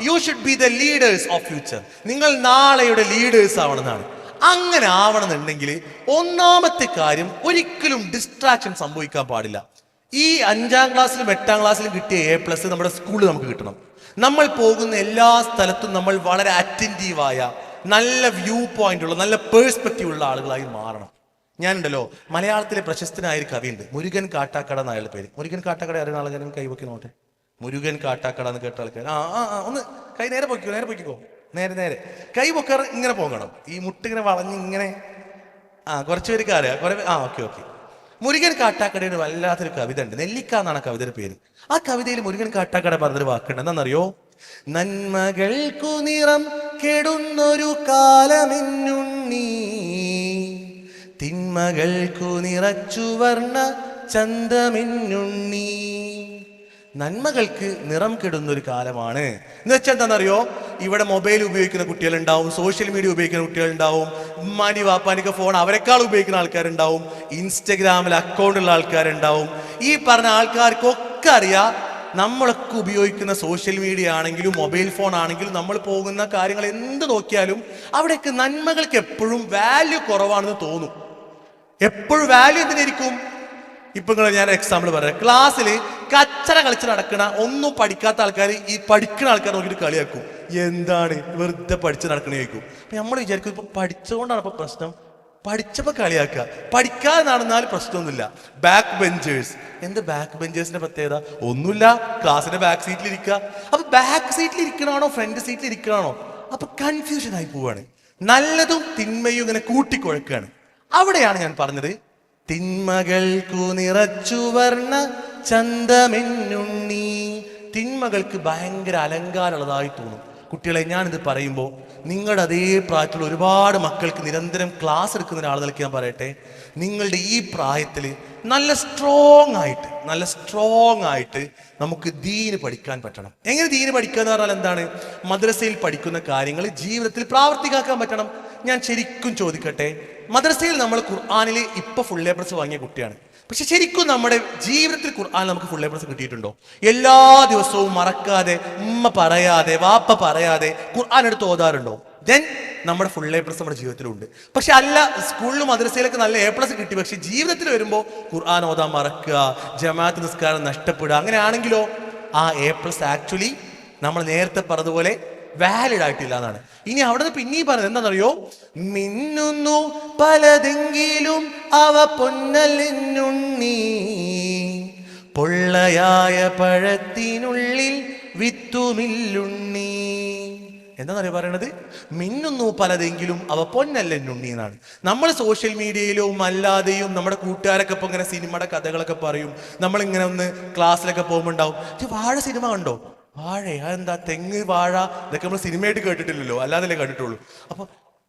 You should be the leaders of future. നിങ്ങൾ നാളെയുടെ ലീഡേഴ്സ് ആവണമെന്നാണ്. അങ്ങനെ ആവണമെന്നുണ്ടെങ്കിൽ ഒന്നാമത്തെ കാര്യം, ഒരിക്കലും ഡിസ്ട്രാക്ഷൻ സംഭവിക്കാൻ പാടില്ല. ഈ 5ാം ക്ലാസ്സിലും 8ാം ക്ലാസ്സിലും കിട്ടിയ A+ നമ്മുടെ സ്കൂളിൽ നമുക്ക് കിട്ടണം. നമ്മൾ പോകുന്ന എല്ലാ സ്ഥലത്തും നമ്മൾ വളരെ അറ്റൻറ്റീവായ, നല്ല വ്യൂ പോയിന്റ് ഉള്ള, നല്ല പേഴ്സ്പെക്റ്റീവ് ഉള്ള ആളുകളായി മാറണം. ഞാനുണ്ടല്ലോ, മലയാളത്തിലെ പ്രശസ്തനായ ഒരു കവിയുണ്ട്, മുരുകൻ കാട്ടാക്കട എന്നയാളുടെ പേര്. മുരുകൻ കാട്ടാക്കട അറിയുന്ന ആളുകാരും കൈവക്കി നോട്ടെ. മുരുകൻ കാട്ടാക്കട എന്ന് കേട്ട ആൾക്കാർ ഒന്ന് കൈ നേരെ പൊക്കിക്കോ, നേരെ കൈ പൊക്കാറ് ഇങ്ങനെ പോകണം. ഈ മുട്ടിങ്ങനെ വളഞ്ഞ് ഇങ്ങനെ കുറച്ച് പേർക്ക് അറിയാം, ഓക്കെ. മുരുകൻ കാട്ടാക്കടയുടെ വല്ലാത്തൊരു കവിത ഉണ്ട്, നെല്ലിക്ക എന്നാണ് കവിതയുടെ പേര്. ആ കവിതയിൽ മുരുകൻ കാട്ടാക്കട പറഞ്ഞൊരു വാക്കുണ്ട്, എന്താണെന്നറിയോ? നന്മകൾക്കു നിറം കെടുന്നൊരു കാലമെന്നുണ്ണീ, തിന്മകൾക്കു നിറച്ചു വർണ്ണ ചന്തമെന്നുണ്ണീ. നന്മകൾക്ക് നിറം കെടുന്നൊരു കാലമാണ് എന്ന് വെച്ചാൽ എന്താണെന്നറിയോ? ഇവിടെ മൊബൈൽ ഉപയോഗിക്കുന്ന കുട്ടികളുണ്ടാവും, സോഷ്യൽ മീഡിയ ഉപയോഗിക്കുന്ന കുട്ടികളുണ്ടാവും, ഉമ്മാനി വാപ്പാനിക്ക് ഫോൺ അവരെക്കാൾ ഉപയോഗിക്കുന്ന ആൾക്കാരുണ്ടാവും, ഇൻസ്റ്റഗ്രാമിൽ അക്കൗണ്ടുള്ള ആൾക്കാരുണ്ടാവും. ഈ പറഞ്ഞ ആൾക്കാർക്കൊക്കെ അറിയാം, നമ്മളൊക്കെ ഉപയോഗിക്കുന്ന സോഷ്യൽ മീഡിയ ആണെങ്കിലും മൊബൈൽ ഫോൺ ആണെങ്കിലും നമ്മൾ പോകുന്ന കാര്യങ്ങൾ എന്ത് നോക്കിയാലും അവിടേക്ക് നന്മകൾക്ക് എപ്പോഴും വാല്യൂ കുറവാണെന്ന് തോന്നും. എപ്പോഴും വാല്യൂ എന്തിനായിരിക്കും? ഇപ്പൊ ഞാൻ എക്സാമ്പിൾ പറയാം. ക്ലാസ്സിൽ കച്ചറ കളിച്ച് നടക്കണ, ഒന്നും പഠിക്കാത്ത ആൾക്കാർ ഈ പഠിക്കുന്ന ആൾക്കാർ നോക്കിയിട്ട് കളിയാക്കും. എന്താണ് വെറുതെ പഠിച്ച് നടക്കണേ ചോദിക്കും. അപ്പൊ നമ്മൾ വിചാരിക്കും ഇപ്പൊ പഠിച്ചുകൊണ്ടാണ് ഇപ്പൊ പ്രശ്നം, പഠിച്ചപ്പോ കളിയാക്കുക. പഠിക്കാതെ നടന്നാലും പ്രശ്നമൊന്നുമില്ല. ബാക്ക് ബെഞ്ചേഴ്സ്, എന്ത് ബാക്ക് ബെഞ്ചേഴ്സിന്റെ പ്രത്യേകത? ഒന്നുമില്ല, ക്ലാസ്സിന്റെ ബാക്ക് സീറ്റിൽ ഇരിക്കുക. അപ്പൊ ബാക്ക് സീറ്റിൽ ഇരിക്കണാണോ ഫ്രണ്ട് സീറ്റിൽ ഇരിക്കണാണോ? അപ്പൊ കൺഫ്യൂഷൻ ആയി പോവാണ്. നല്ലതും തിന്മയും ഇങ്ങനെ കൂട്ടിക്കുഴക്കാണ്. അവിടെയാണ് ഞാൻ പറഞ്ഞത്, തിന്മകൾക്കു നിറച്ചു വർണ്ണ ചന്തമെന്നുണ്ണീ. തിന്മകൾക്ക് ഭയങ്കര അലങ്കാരമുള്ളതായി തോന്നും. കുട്ടികളെ, ഞാനിത് പറയുമ്പോൾ നിങ്ങളുടെ അതേ പ്രായത്തിലുള്ള ഒരുപാട് മക്കൾക്ക് നിരന്തരം ക്ലാസ് എടുക്കുന്ന ഒരാളെന്നൊക്കെ ഞാൻ പറയട്ടെ, നിങ്ങളുടെ ഈ പ്രായത്തിൽ നല്ല സ്ട്രോങ് ആയിട്ട് നമുക്ക് ദീന് പഠിക്കാൻ പറ്റണം. എങ്ങനെ ദീന് പഠിക്കുക എന്ന് പറഞ്ഞാൽ എന്താണ്? മദ്രസയിൽ പഠിക്കുന്ന കാര്യങ്ങൾ ജീവിതത്തിൽ പ്രാവർത്തികമാക്കാൻ പറ്റണം. ഞാൻ ശരിക്കും ചോദിക്കട്ടെ, മദ്രസയിൽ നമ്മൾ ഖുർആനിൽ ഇപ്പൊ ഫുൾ A+ വാങ്ങിയ കുട്ടിയാണ്, പക്ഷെ ശരിക്കും നമ്മുടെ ജീവിതത്തിൽ ഖുർആൻ നമുക്ക് ഫുൾ A+ കിട്ടിയിട്ടുണ്ടോ? എല്ലാ ദിവസവും മറക്കാതെ, ഉമ്മ പറയാതെ, വാപ്പ പറയാതെ ഖുർആൻ എടുത്ത് ഓതാറുണ്ടോ? ദെൻ നമ്മുടെ ഫുൾ A+ നമ്മുടെ ജീവിതത്തിലുണ്ട്. പക്ഷെ അല്ല, സ്കൂളിലും മദ്രസയിലൊക്കെ നല്ല A+ കിട്ടി, പക്ഷെ ജീവിതത്തിൽ വരുമ്പോൾ ഖുർആൻ ഓതാൻ മറക്കുക, ജമാഅത്ത് നിസ്കാരം നഷ്ടപ്പെടുക. അങ്ങനെയാണെങ്കിലോ ആ A+ ആക്ച്വലി നമ്മൾ നേരത്തെ പറഞ്ഞതുപോലെ വാലിഡ് ആയിട്ടില്ല എന്നാണ്. ഇനി അവിടെ നിന്ന് പിന്നെയും പറഞ്ഞത് എന്താണെന്നറിയോ? മിന്നുന്നു പലതെങ്കിലും അവ പൊന്നലെന്നുണ്ണീ, പൊള്ളയായ പഴത്തിനുള്ളിൽ വിത്തുമില്ലുണ്ണീ. എന്താണെന്നറിയോ പറയണത്? മിന്നുന്നു പലതെങ്കിലും അവ പൊന്നല്ലെന്നുണ്ണി എന്നാണ്. നമ്മൾ സോഷ്യൽ മീഡിയയിലും അല്ലാതെയും നമ്മുടെ കൂട്ടുകാരൊക്കെ ഇപ്പൊ ഇങ്ങനെ സിനിമയുടെ കഥകളൊക്കെ പറയും. നമ്മളിങ്ങനെ ഒന്ന് ക്ലാസ്സിലൊക്കെ പോകുമ്പോൾ ഉണ്ടാവും, വാഴ സിനിമ കണ്ടോ? വാഴ അതെന്താ? തെങ്ങ്, വാഴ ഇതൊക്കെ നമ്മൾ സിനിമയായിട്ട് കേട്ടിട്ടില്ലല്ലോ, അല്ലാതല്ലേ കണ്ടിട്ടുള്ളൂ. അപ്പൊ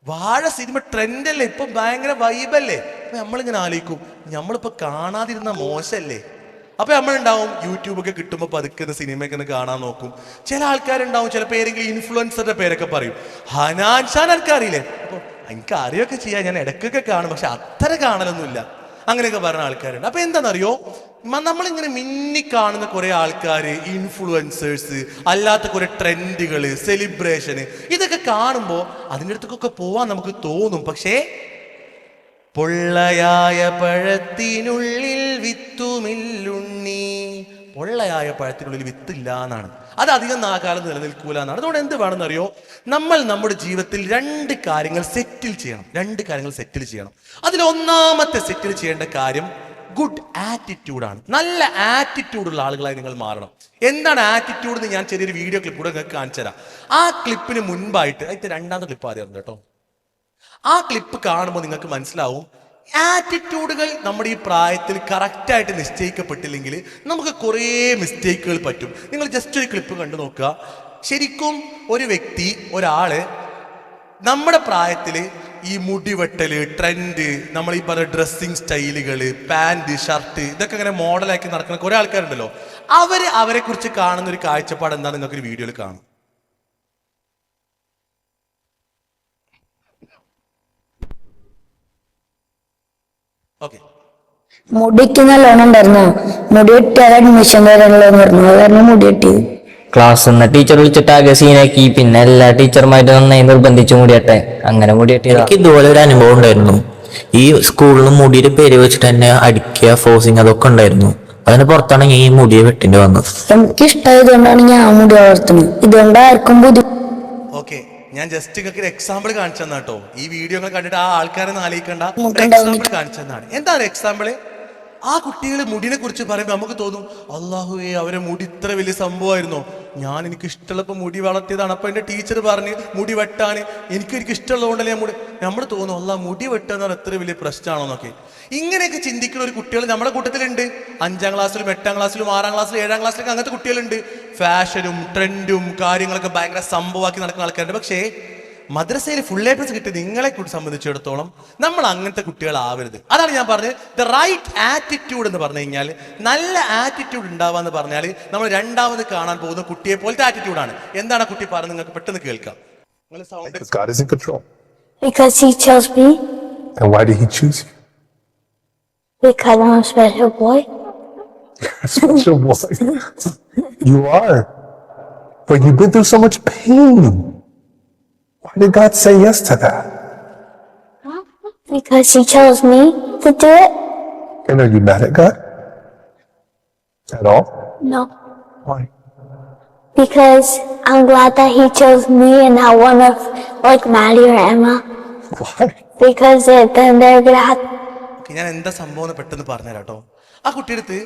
വാഴ സിനിമ ട്രെൻഡല്ലേ, ഇപ്പൊ ഭയങ്കര വൈബല്ലേ. അപ്പൊ നമ്മളിങ്ങനെ ആലോചിക്കും, നമ്മളിപ്പോ കാണാതിരുന്ന മോശല്ലേ. അപ്പൊ നമ്മളുണ്ടാവും യൂട്യൂബൊക്കെ കിട്ടുമ്പോൾ പതുക്കുന്ന സിനിമയൊക്കെ ഒന്ന് കാണാൻ നോക്കും. ചില ആൾക്കാരുണ്ടാവും, ചില പേരെങ്കിലും ഇൻഫ്ലുവൻസറുടെ പേരൊക്കെ പറയും. ഹനാൻ ഷാൻ എനിക്കറിയില്ലേ? അപ്പൊ എനിക്ക് അറിയൊക്കെ ചെയ്യാം, ഞാൻ ഇടയ്ക്കൊക്കെ കാണും, പക്ഷെ അത്ര കാണലൊന്നുമില്ല. അങ്ങനെയൊക്കെ പറഞ്ഞ ആൾക്കാരുണ്ട്. അപ്പൊ എന്താണെന്നറിയോ? നമ്മളിങ്ങനെ മിന്നി കാണുന്ന കുറെ ആൾക്കാർ, ഇൻഫ്ലുവൻസേഴ്സ്, അല്ലാത്ത കുറെ ട്രെൻഡുകള്, സെലിബ്രേഷന്, ഇതൊക്കെ കാണുമ്പോൾ അതിൻ്റെ അടുത്തൊക്കെ പോവാൻ നമുക്ക് തോന്നും. പക്ഷേ പൊള്ളയായ പഴത്തിനുള്ളിൽ വിത്തുമില്ലുണ്ണി, പൊള്ളയായ പഴത്തിനുള്ളിൽ വിത്തില്ല എന്നാണ്. അത് അധികം കാലം നിലനിൽക്കൂല എന്നാണ്. അതുകൊണ്ട് എന്ത് വേണമെന്നറിയോ? നമ്മൾ നമ്മുടെ ജീവിതത്തിൽ 2 കാര്യങ്ങൾ സെറ്റിൽ ചെയ്യണം. അതിൽ ഒന്നാമത്തെ സെറ്റിൽ ചെയ്യേണ്ട കാര്യം ഗുഡ് ആറ്റിറ്റ്യൂഡാണ്. നല്ല ആറ്റിറ്റ്യൂഡുള്ള ആളുകളായി നിങ്ങൾ മാറണം. എന്താണ് ആറ്റിറ്റ്യൂഡ് എന്ന് ഞാൻ ചെറിയൊരു വീഡിയോ ക്ലിപ്പ് കൂടെ നിങ്ങൾക്ക് കാണിച്ചു തരാം. ആ ക്ലിപ്പിന് മുൻപായിട്ട്, അതിന്റെ 2ാമത്തെ ക്ലിപ്പ് ആദ്യം കേട്ടോ. ആ ക്ലിപ്പ് കാണുമ്പോൾ നിങ്ങൾക്ക് മനസ്സിലാവും, ആറ്റിറ്റ്യൂഡുകൾ നമ്മുടെ ഈ പ്രായത്തിൽ കറക്റ്റായിട്ട് നിശ്ചയിക്കപ്പെട്ടില്ലെങ്കിൽ നമുക്ക് കുറേ മിസ്റ്റേക്കുകൾ പറ്റും. നിങ്ങൾ ജസ്റ്റ് ഒരു ക്ലിപ്പ് കണ്ടു നോക്കുക. ശരിക്കും ഒരു വ്യക്തി, ഒരാള് നമ്മുടെ പ്രായത്തിൽ ഈ മുടിവെട്ടല്, ട്രെൻഡ്, നമ്മൾ ഈ പറഞ്ഞ ഡ്രസ്സിങ് സ്റ്റൈലുകള്, പാൻറ്, ഷർട്ട്, ഇതൊക്കെ ഇങ്ങനെ മോഡലാക്കി നടക്കുന്ന കുറെ ആൾക്കാരുണ്ടല്ലോ. അവരെ കുറിച്ച് കാണുന്ന ഒരു കാഴ്ചപ്പാട് എന്താണ് നിങ്ങൾക്ക് ഒരു വീഡിയോയിൽ കാണും. ഓക്കെ, മുടിക്ക് നല്ലോണം ഉണ്ടായിരുന്നു. മുടി വെട്ടിയാൽ അഡ്മിഷൻ തരാനുള്ളതെന്ന് പറഞ്ഞു. അത് കാരണം മുടി വെട്ടിയത്. ക്ലാസ് നിന്ന് ടീച്ചർ വിളിച്ചിട്ട് ആകെ സീനാക്കി. പിന്നെ എല്ലാ ടീച്ചർമാരും നന്നായി നിർബന്ധിച്ചു മുടിയട്ടെ. അങ്ങനെ മുടിയട്ടിയതാ. എനിക്ക് ഇതുപോലെ ഒരു അനുഭവം ഉണ്ടായിരുന്നു. ഈ സ്കൂളിൽ മുടിയുടെ പേര് വെച്ചിട്ട് തന്നെ അടിക്കുക, ഫോഴ്സിങ്, അതൊക്കെ ഉണ്ടായിരുന്നു. അതിന് പുറത്താണ് ഈ മുടിയെ വെട്ടിന്റെ വന്നത്. എനിക്ക് ഇഷ്ടമായതുകൊണ്ടാണ് ഞാൻ മുടി വളർത്തുന്നത്. ഇതുകൊണ്ട് ആർക്കും ഓക്കെ, ഞാൻ ജസ്റ്റ് നിങ്ങൾക്ക് ഒരു എക്സാമ്പിൾ കാണിച്ചു തന്നാ കേട്ടോ. ഈ വീഡിയോ കണ്ടിട്ട് ആ ആൾക്കാരെ ആലോചിക്കേണ്ട ബുദ്ധിമുട്ടുണ്ടാവുന്നില്ല. എക്സാമ്പിൾ കാണിച്ചു തന്നാണ്. എന്താണ് എക്സാമ്പിള്? ആ കുട്ടികൾ മുടിനെ കുറിച്ച് പറയുമ്പോൾ നമുക്ക് തോന്നും, അള്ളാഹുവേ അവരെ മുടി ഇത്ര വലിയ സംഭവമായിരുന്നോ, ഞാൻ എനിക്ക് ഇഷ്ടമുള്ളപ്പോൾ മുടി വളർത്തിയതാണ്, അപ്പൊ എൻ്റെ ടീച്ചർ പറഞ്ഞ് മുടി വെട്ടാണ്, എനിക്ക് ഇഷ്ടമുള്ളതുകൊണ്ടല്ലേ ഞാൻ മുടി. നമ്മൾ തോന്നും അള്ളാഹ് മുടി വെട്ടുക എന്ന് എത്ര വലിയ പ്രശ്നമാണോ എന്നൊക്കെ. ഇങ്ങനെയൊക്കെ ചിന്തിക്കുന്ന ഒരു കുട്ടികൾ നമ്മുടെ കൂട്ടത്തിലുണ്ട്. 5ാം ക്ലാസ്സിലും 8ാം ക്ലാസ്സിലും 6ാം ക്ലാസ്സിലും 7ാം ക്ലാസ്സിലൊക്കെ അങ്ങനത്തെ കുട്ടികളുണ്ട്. ഫാഷനും ട്രെൻഡും കാര്യങ്ങളൊക്കെ ഭയങ്കര സംഭവമാക്കി നടക്കുന്ന ആൾക്കാരുണ്ട്. പക്ഷേ മദ്രസയിൽ ഫുൾ എ പ്ലസ് കിട്ടിയ നിങ്ങളെ സംബന്ധിച്ചിടത്തോളം നമ്മൾ അങ്ങനത്തെ കുട്ടികളാവരുത്. അതാണ് ഞാൻ പറഞ്ഞത്. ദ റൈറ്റ് ആറ്റിറ്റ്യൂഡ് എന്ന് പറഞ്ഞു കഴിഞ്ഞാൽ, നല്ല ആറ്റിറ്റ്യൂഡ് ഉണ്ടാവുക എന്ന് പറഞ്ഞാൽ നമ്മൾ രണ്ടാമത് കാണാൻ പോകുന്ന കുട്ടിയെ പോലത്തെ ആറ്റിറ്റ്യൂഡാണ്. എന്താണ് ആ കുട്ടി പറഞ്ഞത് നിങ്ങൾക്ക് പെട്ടെന്ന് കേൾക്കാം. Because God is in control. Because He chose me. And why did He choose you? Because I'm a special boy. You're a special boy. You are. But you've been through so much pain. Why did God say yes to that? Because He chose me to do it. And are you mad at God? At all? No. Why? Because I'm glad that He chose me and not one of like Maddie or Emma. Why? Because then they're gonna have. ഞാൻ എന്താ സംഭവം എന്ന് പെട്ടെന്ന് പറഞ്ഞുതരാം കേട്ടോ. ആ കുട്ടിയെടുത്ത്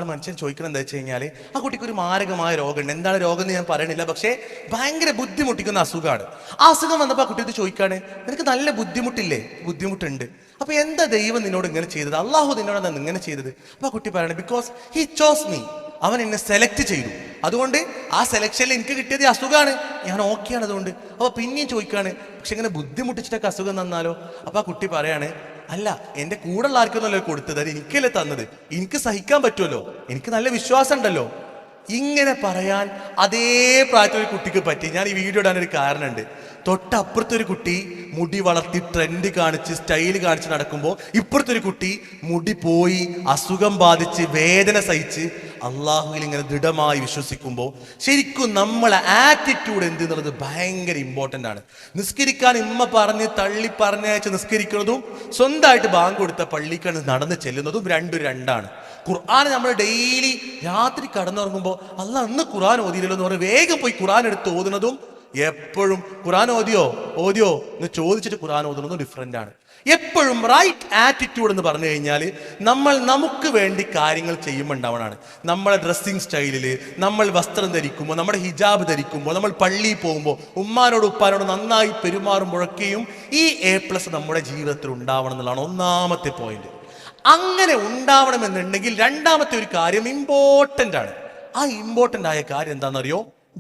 മനുഷ്യൻ ചോദിക്കുന്നത് എന്താ വെച്ച് കഴിഞ്ഞാൽ, ആ കുട്ടിക്ക് ഒരു മാരകമായ രോഗമുണ്ട്. എന്താണ് രോഗം എന്ന് ഞാൻ പറയണില്ല, പക്ഷേ ഭയങ്കര ബുദ്ധിമുട്ടിക്കുന്ന അസുഖമാണ്. ആ അസുഖം വന്നപ്പോൾ ആ കുട്ടിയെടുത്ത് ചോദിക്കാണ്, നിനക്ക് നല്ല ബുദ്ധിമുട്ടില്ലേ? ബുദ്ധിമുട്ടുണ്ട്. അപ്പൊ എന്താ ദൈവം നിന്നോട് ഇങ്ങനെ ചെയ്തത്, അള്ളാഹു നിന്നോട് എന്താ ഇങ്ങനെ ചെയ്തത്? അപ്പൊ ആ കുട്ടി പറയണേ, ബിക്കോസ് ഹി ചോസ് മീ, അവൻ എന്നെ സെലക്ട് ചെയ്തു, അതുകൊണ്ട് ആ സെലക്ഷനിൽ എനിക്ക് കിട്ടിയത് ഈ അസുഖമാണ്, ഞാൻ ഓക്കെയാണ് അതുകൊണ്ട്. അപ്പൊ പിന്നെയും ചോദിക്കാണ്, പക്ഷെ ഇങ്ങനെ ബുദ്ധിമുട്ടിച്ചിട്ടൊക്കെ അസുഖം തന്നാലോ? അപ്പൊ ആ കുട്ടി പറയാണ്, അല്ല, എൻ്റെ കൂടെയുള്ള ആർക്കൊന്നല്ലോ കൊടുത്തത്, അത് എനിക്കല്ലേ തന്നത്, എനിക്ക് സഹിക്കാൻ പറ്റുമല്ലോ, എനിക്ക് നല്ല വിശ്വാസം ഉണ്ടല്ലോ. ഇങ്ങനെ പറയാൻ അതേ പ്രായത്തിൽ ഒരു കുട്ടിക്ക് പറ്റി. ഞാൻ ഈ വീഡിയോ ഇടാനൊരു കാരണമുണ്ട്. തൊട്ടപ്പുറത്തൊരു കുട്ടി മുടി വളർത്തി ട്രെൻഡ് കാണിച്ച് സ്റ്റൈല് കാണിച്ച് നടക്കുമ്പോൾ ഇപ്പുറത്തൊരു കുട്ടി മുടി പോയി അസുഖം ബാധിച്ച് വേദന സഹിച്ച് അള്ളാഹുവിൽ ഇങ്ങനെ ദൃഢമായി വിശ്വസിക്കുമ്പോൾ ശരിക്കും നമ്മളെ ആറ്റിറ്റ്യൂഡ് എന്ത് എന്നുള്ളത് ഭയങ്കര ഇമ്പോർട്ടൻ്റ് ആണ്. നിസ്കരിക്കാൻ ഇമ്മ പറഞ്ഞ് തള്ളി പറഞ്ഞയച്ച് നിസ്കരിക്കുന്നതും സ്വന്തമായിട്ട് ബാങ്ക് കൊടുത്ത പള്ളിക്കാണ് നടന്ന് ചെല്ലുന്നതും രണ്ടാണ്. ഖുർആൻ നമ്മൾ ഡെയിലി രാത്രി കടന്നുറങ്ങുമ്പോൾ അള്ളാഹ് അന്ന് ഖുർആൻ ഓതിയില്ലല്ലോ എന്ന് പറഞ്ഞ് വേഗം പോയി ഖുർആൻ എടുത്ത് ഓതുന്നതും, എപ്പോഴും ഖുർആൻ ഓതിയോ എന്ന് ചോദിച്ചിട്ട് ഖുർആൻ ഓതുന്നതും ഡിഫറെൻ്റ് ആണ്. എപ്പോഴും റൈറ്റ് ആറ്റിറ്റ്യൂഡ് എന്ന് പറഞ്ഞു കഴിഞ്ഞാൽ നമ്മൾ നമുക്ക് വേണ്ടി കാര്യങ്ങൾ ചെയ്യുമ്പോൾ ഉണ്ടാവണമാണ്. നമ്മളെ ഡ്രസ്സിങ് സ്റ്റൈലിൽ, നമ്മൾ വസ്ത്രം ധരിക്കുമ്പോൾ, നമ്മുടെ ഹിജാബ് ധരിക്കുമ്പോൾ, നമ്മൾ പള്ളിയിൽ പോകുമ്പോൾ, ഉമ്മാനോട് ഉപ്പാനോട് നന്നായി പെരുമാറുമ്പോഴൊക്കെയും ഈ A+ നമ്മുടെ ജീവിതത്തിൽ ഉണ്ടാവണം എന്നുള്ളതാണ് ഒന്നാമത്തെ പോയിന്റ്. അങ്ങനെ ഉണ്ടാവണമെന്നുണ്ടെങ്കിൽ രണ്ടാമത്തെ ഒരു കാര്യം ഇമ്പോർട്ടൻ്റ് ആണ്. ആ ഇമ്പോർട്ടൻ്റ് ആയ കാര്യം എന്താണെന്നറിയോ?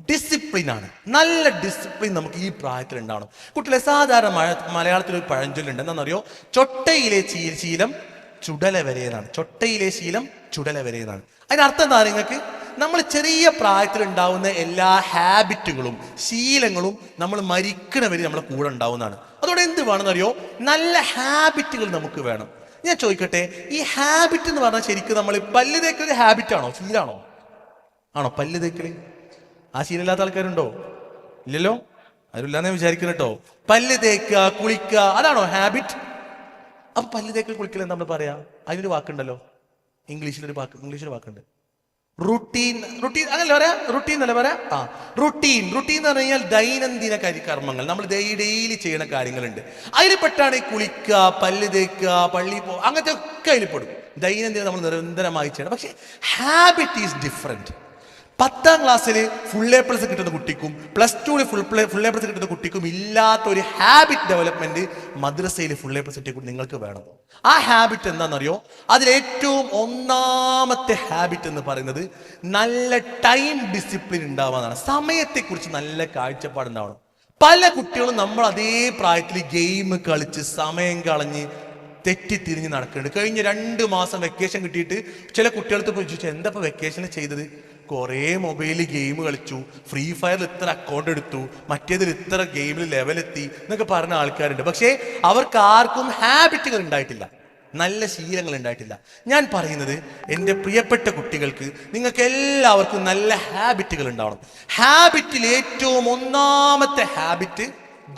ഡിസിപ്ലിൻ ആണ്. നല്ല ഡിസിപ്ലിൻ നമുക്ക് ഈ പ്രായത്തിൽ ഉണ്ടാവണം. കുട്ടികളെ സാധാരണ മലയാളത്തിൽ ഒരു പഴഞ്ചൊല്ലുണ്ട്, എന്താണെന്നറിയോ? ചൊട്ടയിലെ ശീലം ചുടല വരെ എന്നാണ്. ചൊട്ടയിലെ ശീലം ചുടല വരെ എന്നാണ്. അതിനർത്ഥം എന്താ? നിങ്ങൾക്ക് നമ്മൾ ചെറിയ പ്രായത്തിൽ ഉണ്ടാവുന്ന എല്ലാ ഹാബിറ്റുകളും ശീലങ്ങളും നമ്മൾ മരിക്കണവരെ നമ്മളെ കൂടെ ഉണ്ടാവുന്നതാണ്. അതോടെ എന്ത് വേണമെന്നറിയോ? നല്ല ഹാബിറ്റുകൾ നമുക്ക് വേണം. ഞാൻ ചോദിക്കട്ടെ, ഈ ഹാബിറ്റ് എന്ന് പറഞ്ഞാൽ ശരിക്കും നമ്മൾ പല്ല് തേക്കൽ ഹാബിറ്റാണോ, ശീലാണോ? ആണോ പല്ല് തേക്കല്? ആ ശീലമില്ലാത്ത ആൾക്കാരുണ്ടോ? ഇല്ലല്ലോ, ആരുമില്ലാന്ന് വിചാരിക്കുന്നു കേട്ടോ. പല്ല് തേക്കുക, കുളിക്കുക, അതാണോ ഹാബിറ്റ്? അപ്പൊ പല്ല് തേക്കൽ കുളിക്കൽ എന്താ നമ്മൾ പറയാ? അതിനൊരു വാക്കുണ്ടല്ലോ, ഇംഗ്ലീഷിലൊരു വാക്കുണ്ട്, റുട്ടീൻ. അങ്ങനല്ല പറയാ, റുട്ടീൻ എന്നല്ല പറയാ. റുട്ടീൻ എന്ന് പറഞ്ഞു കഴിഞ്ഞാൽ ദൈനംദിന കർമ്മങ്ങൾ, നമ്മൾ ഡെയിലി ചെയ്യുന്ന കാര്യങ്ങളുണ്ട്. അതിൽ പെട്ടാണ് ഈ കുളിക്കുക, പല്ല് തേക്കുക, പള്ളിയിൽ പോകുക, അങ്ങനത്തെ ഒക്കെ അതിൽ പെടും. ദൈനംദിനം നമ്മൾ നിരന്തരമായി ചെയ്യണം. പക്ഷെ ഹാബിറ്റ് ഈസ് ഡിഫറെന്റ്. 10ാം ക്ലാസ്സിൽ ഫുൾ A+ കിട്ടുന്ന കുട്ടിക്കും +2 ഫുൾ A+ കിട്ടുന്ന കുട്ടിക്കും ഇല്ലാത്ത ഒരു ഹാബിറ്റ് ഡെവലപ്മെന്റ് മദ്രസയിൽ ഫുൾ A+ കിട്ടിയ നിങ്ങൾക്ക് വേണം. ആ ഹാബിറ്റ് എന്താണെന്നറിയോ? അതിലേറ്റവും ഒന്നാമത്തെ ഹാബിറ്റ് എന്ന് പറയുന്നത് നല്ല ടൈം ഡിസിപ്ലിൻ ഉണ്ടാവാന്നാണ്. സമയത്തെക്കുറിച്ച് നല്ല കാഴ്ചപ്പാടുണ്ടാവണം. പല കുട്ടികളും നമ്മൾ അതേ പ്രായത്തിൽ ഗെയിം കളിച്ച് സമയം കളഞ്ഞ് തെറ്റിത്തിരിഞ്ഞ് നടക്കുന്നുണ്ട്. കഴിഞ്ഞ 2 മാസം വെക്കേഷൻ കിട്ടിയിട്ട് ചില കുട്ടികൾക്ക് പോയി ചോദിച്ചു, എന്താ ഇപ്പൊ വെക്കേഷനിൽ ചെയ്തത്? കുറേ മൊബൈലിൽ ഗെയിം കളിച്ചു, ഫ്രീ ഫയറിൽ ഇത്ര അക്കൗണ്ട് എടുത്തു, മറ്റേതിൽ ഇത്ര ഗെയിമിൽ ലെവലെത്തി എന്നൊക്കെ പറഞ്ഞ ആൾക്കാരുണ്ട്. പക്ഷേ അവർക്ക് ആർക്കും ഹാബിറ്റുകൾ ഉണ്ടായിട്ടില്ല. നല്ല ശീലങ്ങൾ ഉണ്ടായിട്ടില്ല. ഞാൻ പറയുന്നത് എൻ്റെ പ്രിയപ്പെട്ട കുട്ടികൾക്ക്, നിങ്ങൾക്ക് എല്ലാവർക്കും നല്ല ഹാബിറ്റുകൾ ഉണ്ടാവണം. ഹാബിറ്റിൽ ഏറ്റവും ഒന്നാമത്തെ ഹാബിറ്റ്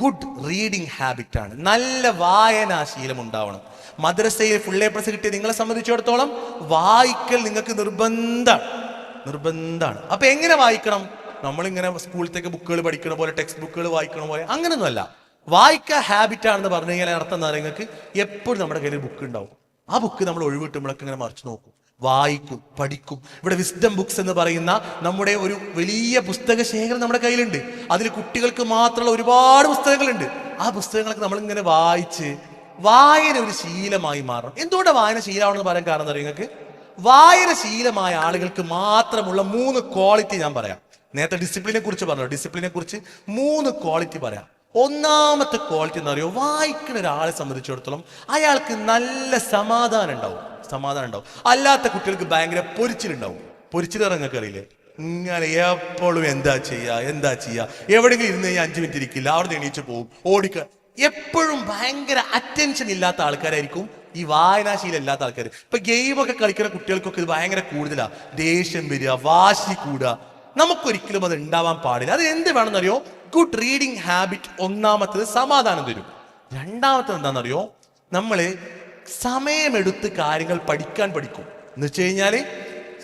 ഗുഡ് റീഡിങ് ഹാബിറ്റാണ്. നല്ല വായനാശീലം ഉണ്ടാവണം. മദ്രസയിൽ ഫുൾ A+ കിട്ടിയ നിങ്ങളെ സംബന്ധിച്ചിടത്തോളം വായിക്കൽ നിങ്ങൾക്ക് നിർബന്ധമാണ്. അപ്പൊ എങ്ങനെ വായിക്കണം? നമ്മളിങ്ങനെ സ്കൂളിലത്തേക്ക് ബുക്കുകൾ പഠിക്കണ പോലെ, ടെക്സ്റ്റ് ബുക്കുകൾ വായിക്കണ പോലെ അങ്ങനെയൊന്നുമല്ല. വായിക്കുക ഹാബിറ്റാണെന്ന് പറഞ്ഞു കഴിഞ്ഞാൽ അർത്ഥം എന്താ പറയുക, നിങ്ങൾക്ക് എപ്പോഴും നമ്മുടെ കയ്യിൽ ബുക്ക് ഉണ്ടാവും. ആ ബുക്ക് നമ്മൾ ഒഴിവിട്ടുമ്പോഴൊക്കെ ഇങ്ങനെ മറിച്ച് നോക്കും, വായിക്കും, പഠിക്കും. ഇവിടെ വിസ്ഡം ബുക്സ് എന്ന് പറയുന്ന നമ്മുടെ ഒരു വലിയ പുസ്തക ശേഖരം നമ്മുടെ കയ്യിലുണ്ട്. അതിൽ കുട്ടികൾക്ക് മാത്രമുള്ള ഒരുപാട് പുസ്തകങ്ങളുണ്ട്. ആ പുസ്തകങ്ങളൊക്കെ നമ്മളിങ്ങനെ വായിച്ച് വായന ഒരു ശീലമായി മാറണം. എന്തുകൊണ്ടാണ് വായന ശീലമാണെന്ന് പറയാൻ കാരണം എന്താ പറയുക, നിങ്ങൾക്ക് വായന ശീലമായ ആളുകൾക്ക് മാത്രമുള്ള 3 ക്വാളിറ്റി ഞാൻ പറയാം. നേരത്തെ ഡിസിപ്ലിനെ കുറിച്ച് പറഞ്ഞു, ഡിസിപ്ലിനെ കുറിച്ച് 3 ക്വാളിറ്റി പറയാം. ഒന്നാമത്തെ ക്വാളിറ്റി എന്താ പറയുക, വായിക്കുന്ന ഒരാളെ സംബന്ധിച്ചിടത്തോളം അയാൾക്ക് നല്ല സമാധാനം ഉണ്ടാവും. അല്ലാത്ത കുട്ടികൾക്ക് ഭയങ്കര പൊരിച്ചിലുണ്ടാവും. പൊരിച്ചിൽ നിങ്ങൾക്ക് അറിയില്ലേ, ഇങ്ങനെ എപ്പോഴും എന്താ ചെയ്യുക, എവിടെയെങ്കിലും ഇരുന്ന് കഴിഞ്ഞാൽ 5 മിനിറ്റ് ഇരിക്കില്ല, അവിടെ എണീച്ച് പോകും, ഓടിക്കുക. എപ്പോഴും ഭയങ്കര അറ്റൻഷൻ ഇല്ലാത്ത ആൾക്കാരായിരിക്കും ഈ വായനാശീലം ഇല്ലാത്ത ആൾക്കാർ. ഇപ്പൊ ഗെയിമൊക്കെ കളിക്കുന്ന കുട്ടികൾക്കൊക്കെ ഇത് ഭയങ്കര കൂടുതലാണ്. ദേഷ്യം വരിക, വാശി കൂടുക. നമുക്കൊരിക്കലും അത് ഉണ്ടാവാൻ പാടില്ല. അത് എന്ത് വേണമെന്നറിയോ, ഗുഡ് റീഡിങ് ഹാബിറ്റ് ഒന്നാമത്തത് സമാധാനം തരും. രണ്ടാമത്തത് എന്താണെന്നറിയോ, നമ്മള് സമയമെടുത്ത് കാര്യങ്ങൾ പഠിക്കും. എന്ന് വെച്ച് കഴിഞ്ഞാല്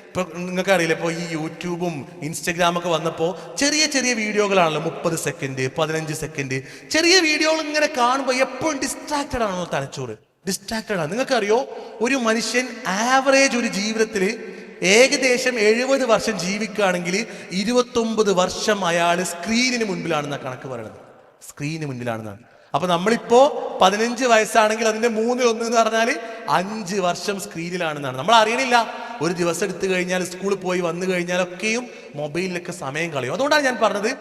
ഇപ്പൊ നിങ്ങൾക്ക് അറിയില്ല, ഇപ്പോൾ ഈ യൂട്യൂബും ഇൻസ്റ്റഗ്രാമൊക്കെ വന്നപ്പോൾ ചെറിയ വീഡിയോകളാണല്ലോ, 30 സെക്കൻഡ് 15 സെക്കൻഡ് ചെറിയ വീഡിയോകൾ ഇങ്ങനെ കാണുമ്പോൾ എപ്പോഴും ഡിസ്ട്രാക്റ്റഡ് ആണോ തലച്ചോറ്, ഡിസ്ട്രാക്റ്റഡ് ആണ്. നിങ്ങൾക്കറിയോ, ഒരു മനുഷ്യൻ ആവറേജ് ഒരു ജീവിതത്തിൽ ഏകദേശം 70 വർഷം ജീവിക്കുകയാണെങ്കിൽ 29 വർഷം അയാൾ സ്ക്രീനിന് മുൻപിലാണെന്നാണ് കണക്ക് പറയുന്നത്. സ്ക്രീനിന് മുൻപിലാണെന്നാണ്. അപ്പൊ നമ്മളിപ്പോ 15 വയസ്സാണെങ്കിൽ അതിന്റെ 3/1 എന്ന് പറഞ്ഞാൽ 5 വർഷം സ്ക്രീനിലാണെന്നാണ്. നമ്മൾ അറിയണില്ല. ഒരു ദിവസം എടുത്തു കഴിഞ്ഞാൽ, സ്കൂളിൽ പോയി വന്നു കഴിഞ്ഞാലൊക്കെയും മൊബൈലിലൊക്കെ സമയം കളയും. അതുകൊണ്ടാണ് ഞാൻ പറഞ്ഞത്,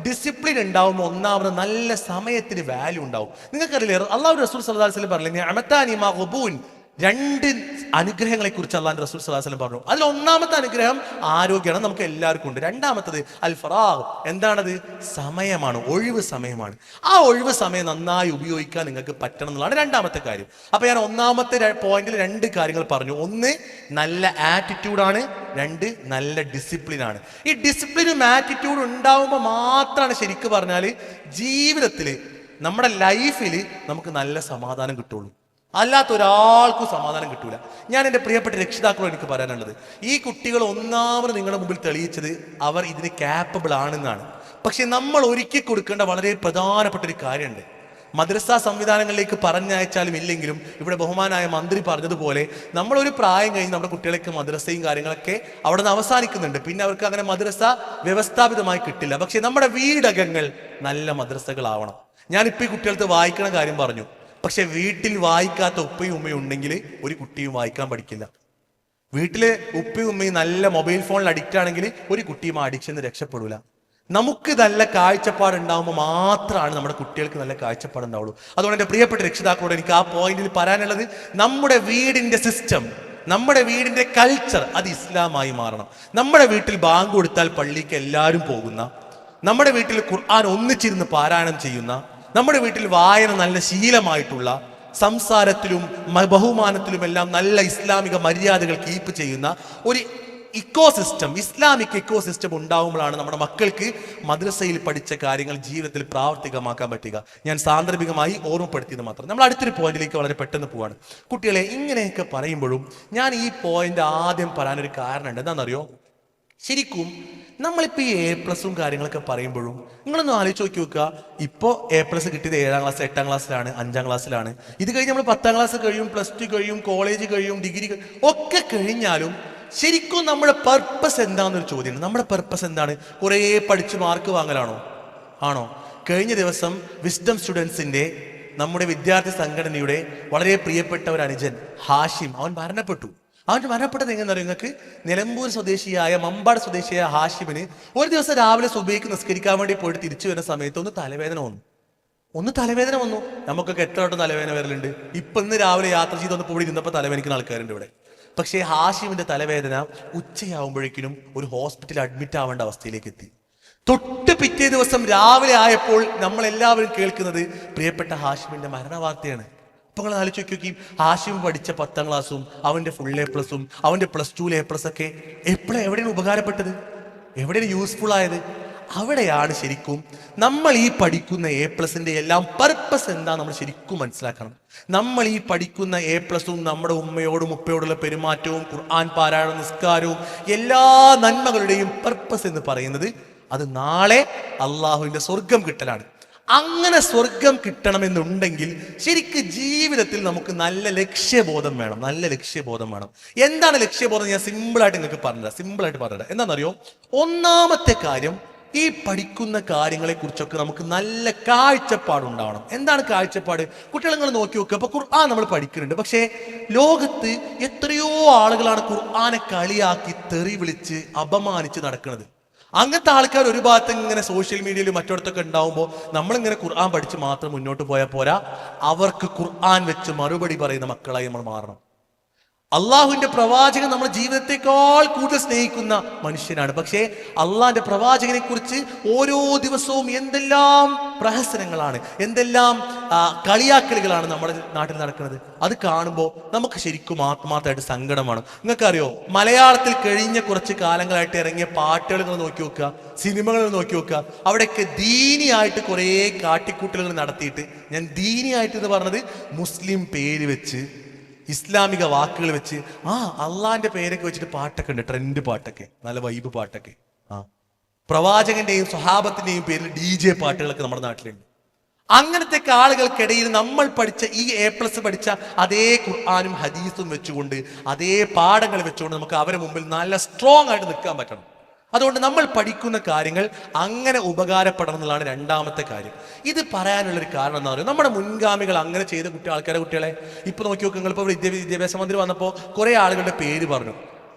ഡിസിപ്ലിൻ ഉണ്ടാവുമ്പോൾ ഒന്നാമത് നല്ല സമയത്തിന് വാല്യൂ ഉണ്ടാവും. നിങ്ങൾക്കറിയില്ലേ, അള്ളാഹു റസൂൽ സല്ലല്ലാഹു അലൈഹി വസല്ലം പറഞ്ഞു, 2 അനുഗ്രഹങ്ങളെ കുറിച്ച് അള്ളാഹു റസൂൽ സല്ലല്ലാഹു അലൈഹി വസല്ലം പറഞ്ഞു. അതിൽ ഒന്നാമത്തെ അനുഗ്രഹം ആരോഗ്യമാണ്, നമുക്ക് എല്ലാവർക്കും ഉണ്ട്. രണ്ടാമത്തത് അൽ ഫറാഗ്, എന്താണത്? സമയമാണ്, ഒഴിവ് സമയമാണ്. ആ ഒഴിവ് സമയം നന്നായി ഉപയോഗിക്കാൻ നിങ്ങൾക്ക് പറ്റണം എന്നുള്ളതാണ് രണ്ടാമത്തെ കാര്യം. അപ്പൊ ഞാൻ ഒന്നാമത്തെ പോയിന്റിൽ 2 കാര്യങ്ങൾ പറഞ്ഞു. 1 നല്ല ആറ്റിറ്റ്യൂഡാണ്, 2 നല്ല ഡിസിപ്ലിനാണ്. ഈ ഡിസിപ്ലിനും ആറ്റിറ്റ്യൂഡും ഉണ്ടാവുമ്പോൾ മാത്രമാണ് ശരിക്കും പറഞ്ഞാൽ ജീവിതത്തിൽ, നമ്മുടെ ലൈഫിൽ നമുക്ക് നല്ല സമാധാനം കിട്ടുള്ളൂ. അല്ലാത്ത ഒരാൾക്കും സമാധാനം കിട്ടൂല. ഞാൻ എൻ്റെ പ്രിയപ്പെട്ട രക്ഷിതാക്കളോട് എനിക്ക് പറയാനുള്ളത്, ഈ കുട്ടികൾ ഒന്നാമത് നിങ്ങളുടെ മുമ്പിൽ തെളിയിച്ചത് അവർ ഇതിന് ക്യാപ്പബിൾ ആണെന്നാണ്. പക്ഷെ നമ്മൾ ഒരുക്കി കൊടുക്കേണ്ട വളരെ പ്രധാനപ്പെട്ട ഒരു കാര്യമുണ്ട്. മദ്രസ സംവിധാനങ്ങളിലേക്ക് പറഞ്ഞയച്ചാലും ഇല്ലെങ്കിലും, ഇവിടെ ബഹുമാനായ മന്ത്രി പറഞ്ഞതുപോലെ, നമ്മളൊരു പ്രായം കഴിഞ്ഞ് നമ്മുടെ കുട്ടികളൊക്കെ മദ്രസയും കാര്യങ്ങളൊക്കെ അവിടെ നിന്ന് അവസാനിക്കുന്നുണ്ട്. പിന്നെ അവർക്ക് അങ്ങനെ മദ്രസ വ്യവസ്ഥാപിതമായി കിട്ടില്ല. പക്ഷെ നമ്മുടെ വീടകങ്ങൾ നല്ല മദ്രസകളാവണം. ഞാനിപ്പോൾ ഈ കുട്ടികൾക്ക് വായിക്കണ കാര്യം പറഞ്ഞു. പക്ഷെ വീട്ടിൽ വായിക്കാത്ത ഉപ്പയും ഉമ്മയും ഉണ്ടെങ്കിൽ ഒരു കുട്ടിയും വായിക്കാൻ പഠിക്കില്ല. വീട്ടിലെ ഉപ്പയും ഉമ്മയും നല്ല മൊബൈൽ ഫോണിൽ അഡിക്റ്റ് ആണെങ്കിൽ ഒരു കുട്ടിയും ആ അഡിക്ഷന് രക്ഷപ്പെടില്ല. നമുക്ക് നല്ല കാഴ്ചപ്പാട് ഉണ്ടാകുമ്പോൾ മാത്രമാണ് നമ്മുടെ കുട്ടികൾക്ക് നല്ല കാഴ്ചപ്പാട് ഉണ്ടാവുള്ളൂ. അതുകൊണ്ട് എൻ്റെ പ്രിയപ്പെട്ട രക്ഷിതാക്കളോട് എനിക്ക് ആ പോയിന്റിൽ പറയാനുള്ളത്, നമ്മുടെ വീടിന്റെ സിസ്റ്റം, നമ്മുടെ വീടിന്റെ കൾച്ചർ അത് ഇസ്ലാമായി മാറണം. നമ്മുടെ വീട്ടിൽ ബാങ്ക് കൊടുത്താൽ പള്ളിക്ക് എല്ലാവരും പോകുന്ന, നമ്മുടെ വീട്ടിൽ ഖുർആൻ ഒന്നിച്ചിരുന്ന് പാരായണം ചെയ്യുന്ന, നമ്മുടെ വീട്ടിൽ വായന നല്ല ശീലമായിട്ടുള്ള, സംസാരത്തിലും ബഹുമാനത്തിലുമെല്ലാം നല്ല ഇസ്ലാമിക മര്യാദകൾ കീപ്പ് ചെയ്യുന്ന ഒരു ഇക്കോസിസ്റ്റം, ഇസ്ലാമിക് ഇക്കോസിസ്റ്റം ഉണ്ടാവുമ്പോഴാണ് നമ്മുടെ മക്കൾക്ക് മദ്രസയിൽ പഠിച്ച കാര്യങ്ങൾ ജീവിതത്തിൽ പ്രാവർത്തികമാക്കാൻ പറ്റുക. ഞാൻ സാന്ദർഭികമായി ഓർമ്മപ്പെടുത്തിയത് മാത്രം. നമ്മൾ അടുത്തൊരു പോയിന്റിലേക്ക് വളരെ പെട്ടെന്ന് പോവാണ്. കുട്ടികളെ, ഇങ്ങനെയൊക്കെ പറയുമ്പോഴും ഞാൻ ഈ പോയിന്റ് ആദ്യം പറയാനൊരു കാരണമുണ്ട്. എന്താണെന്നറിയോ, ശരിക്കും നമ്മളിപ്പോൾ ഈ A+ കാര്യങ്ങളൊക്കെ പറയുമ്പോഴും നിങ്ങളൊന്ന് ആലോചിച്ച് നോക്കി നോക്കുക. ഇപ്പോൾ A+ കിട്ടിയത് 7ാം ക്ലാസ്, 8ാം ക്ലാസ്സിലാണ്, 5ാം ക്ലാസ്സിലാണ്. ഇത് കഴിഞ്ഞ് നമ്മൾ 10ാം ക്ലാസ് കഴിയും, +2 കഴിയും, കോളേജ് കഴിയും, ഡിഗ്രി ഒക്കെ കഴിഞ്ഞാലും ശരിക്കും നമ്മുടെ പർപ്പസ് എന്താണെന്നൊരു ചോദ്യമുണ്ട്. നമ്മുടെ പർപ്പസ് എന്താണ്? കുറേ പഠിച്ച് മാർക്ക് വാങ്ങലാണോ? ആണോ? കഴിഞ്ഞ ദിവസം വിസ്ഡം സ്റ്റുഡൻസിന്റെ, നമ്മുടെ വിദ്യാർത്ഥി സംഘടനയുടെ വളരെ പ്രിയപ്പെട്ട ഒരു അനുജൻ ഹാഷിം, അവൻ മരണപ്പെട്ടത് എങ്ങനെയെന്ന് അറിയാം നിങ്ങൾക്ക്? നിലമ്പൂർ സ്വദേശിയായ, മമ്പാട് സ്വദേശിയായ ഹാഷിമിന് ഒരു ദിവസം രാവിലെ സുബഹിക്ക് നിസ്കരിക്കാൻ വേണ്ടി പോയിട്ട് തിരിച്ചു വരുന്ന സമയത്ത് ഒന്ന് തലവേദന വന്നു. നമുക്കൊക്കെ എത്ര വട്ടം തലവേദന വരലുണ്ട്. ഇന്ന് രാവിലെ യാത്ര ചെയ്തൊന്ന് പോയി ഇരുന്നപ്പോൾ തലവേദനിക്കുന്ന ആൾക്കാരുണ്ട് ഇവിടെ. പക്ഷേ ഹാഷിമിന്റെ തലവേദന ഉച്ചയാവുമ്പോഴേക്കിനും ഒരു ഹോസ്പിറ്റലിൽ അഡ്മിറ്റ് ആവേണ്ട അവസ്ഥയിലേക്ക് എത്തി. തൊട്ട് പിറ്റേ ദിവസം രാവിലെ ആയപ്പോൾ നമ്മൾ എല്ലാവരും കേൾക്കുന്നത് പ്രിയപ്പെട്ട ഹാഷിമിന്റെ മരണവാർത്തയാണ്. ഇപ്പൊ നിങ്ങൾ ആലോചിച്ച് നോക്കി, ഹാഷിം പഠിച്ച 10ാം ക്ലാസ്സും അവന്റെ ഫുൾ A+ഉം അവന്റെ +2 A+ ഒക്കെ എവിടെയാണ് ഉപകാരപ്പെട്ടത്? എവിടെയാണ് യൂസ്ഫുൾ ആയത്? അവിടെയാണ് ശരിക്കും നമ്മൾ ഈ പഠിക്കുന്ന A+ന്റെ എല്ലാം പർപ്പസ് എന്താ നമ്മൾ ശരിക്കും മനസ്സിലാക്കണം. നമ്മൾ ഈ പഠിക്കുന്ന A+ഉം നമ്മുടെ ഉമ്മയോടും ഉപ്പയോടുള്ള പെരുമാറ്റവും ഖുർആൻ പാരായണവും നിസ്കാരവും എല്ലാ നന്മകളുടെയും പർപ്പസ് എന്ന് പറയുന്നത് അത് നാളെ അള്ളാഹുവിന്റെ സ്വർഗം കിട്ടലാണ്. അങ്ങനെ സ്വർഗം കിട്ടണമെന്നുണ്ടെങ്കിൽ ശരിക്കും ജീവിതത്തിൽ നമുക്ക് നല്ല ലക്ഷ്യബോധം വേണം. നല്ല ലക്ഷ്യബോധം വേണം. എന്താണ് ലക്ഷ്യബോധം? ഞാൻ സിമ്പിളായിട്ട് നിങ്ങൾക്ക് പറഞ്ഞുതരാം. എന്താണെന്നറിയോ? ഒന്നാമത്തെ കാര്യം, ഈ പഠിക്കുന്ന കാര്യങ്ങളെ കുറിച്ചൊക്കെ നമുക്ക് നല്ല കാഴ്ചപ്പാടുണ്ടാവണം. എന്താണ് കാഴ്ചപ്പാട്? കുട്ടികൾ നിങ്ങൾ നോക്കി നോക്കുക. അപ്പൊ ഖുർആൻ നമ്മൾ പഠിക്കുന്നുണ്ട്, പക്ഷേ ലോകത്ത് എത്രയോ ആളുകളാണ് ഖുർആനെ കളിയാക്കി തെറി വിളിച്ച് അപമാനിച്ച് നടക്കുന്നത്. അങ്ങനത്തെ ആൾക്കാർ ഒരു ഭാഗത്ത് ഇങ്ങനെ സോഷ്യൽ മീഡിയയിലും മറ്റിടത്തൊക്കെ ഉണ്ടാവുമ്പോൾ നമ്മളിങ്ങനെ ഖുർആൻ പഠിച്ച് മാത്രം മുന്നോട്ട് പോയാൽ പോരാ, അവർക്ക് ഖുർആൻ വെച്ച് മറുപടി പറയുന്ന മക്കളായി നമ്മൾ മാറണം. അള്ളാഹുവിന്റെ പ്രവാചകൻ നമ്മുടെ ജീവിതത്തെക്കാൾ കൂടുതൽ സ്നേഹിക്കുന്ന മനുഷ്യനാണ്. പക്ഷേ അള്ളാഹിന്റെ പ്രവാചകനെ കുറിച്ച് ഓരോ ദിവസവും എന്തെല്ലാം പ്രഹസനങ്ങളാണ്, എന്തെല്ലാം കളിയാക്കലുകളാണ് നമ്മുടെ നാട്ടിൽ നടക്കുന്നത്. അത് കാണുമ്പോൾ നമുക്ക് ശരിക്കും ആത്മാർത്ഥമായിട്ട് സങ്കടമാണ്. നിങ്ങൾക്കറിയോ, മലയാളത്തിൽ കഴിഞ്ഞ കുറച്ച് കാലങ്ങളായിട്ട് ഇറങ്ങിയ പാട്ടുകൾ നോക്കി നോക്കുക, സിനിമകൾ നോക്കി നോക്കുക, അവിടെയൊക്കെ ദീനിയായിട്ട് കുറേ കാട്ടിക്കൂട്ടലുകൾ നടത്തിയിട്ട്, ഞാൻ ദീനിയായിട്ട് എന്ന് പറഞ്ഞത് മുസ്ലിം പേര് വെച്ച് ഇസ്ലാമിക വാക്കുകൾ വെച്ച് അള്ളാന്റെ പേരൊക്കെ വെച്ചിട്ട് പാട്ടൊക്കെ ഉണ്ട്, ട്രെൻഡ് പാട്ടൊക്കെ, നല്ല വൈബ് പാട്ടൊക്കെ. പ്രവാചകന്റെയും സ്വഹാബത്തിന്റെയും പേരിൽ DJ പാട്ടുകളൊക്കെ നമ്മുടെ നാട്ടിലുണ്ട്. അങ്ങനത്തെ ആളുകൾക്കിടയിൽ നമ്മൾ പഠിച്ച ഈ A+ പഠിച്ച അതേ ഖുർആനും ഹദീസും വെച്ചുകൊണ്ട്, അതേ പാഠങ്ങൾ വെച്ചുകൊണ്ട് നമുക്ക് അവരെ മുമ്പിൽ നല്ല സ്ട്രോങ് ആയിട്ട് നിൽക്കാൻ പറ്റണം. അതുകൊണ്ട് നമ്മൾ പഠിക്കുന്ന കാര്യങ്ങൾ അങ്ങനെ ഉപകാരപ്പെടണം എന്നുള്ളതാണ് രണ്ടാമത്തെ കാര്യം. ഇത് പറയാനുള്ളൊരു കാരണം എന്താ പറയുക, നമ്മുടെ മുൻഗാമികൾ അങ്ങനെ ചെയ്ത കുട്ടികളെ ഇപ്പൊ നോക്കി നോക്കുക. നിങ്ങളിപ്പോൾ വിദ്യാഭ്യാസ മന്ത്രി വന്നപ്പോൾ കുറെ ആളുകളുടെ പേര് പറഞ്ഞു.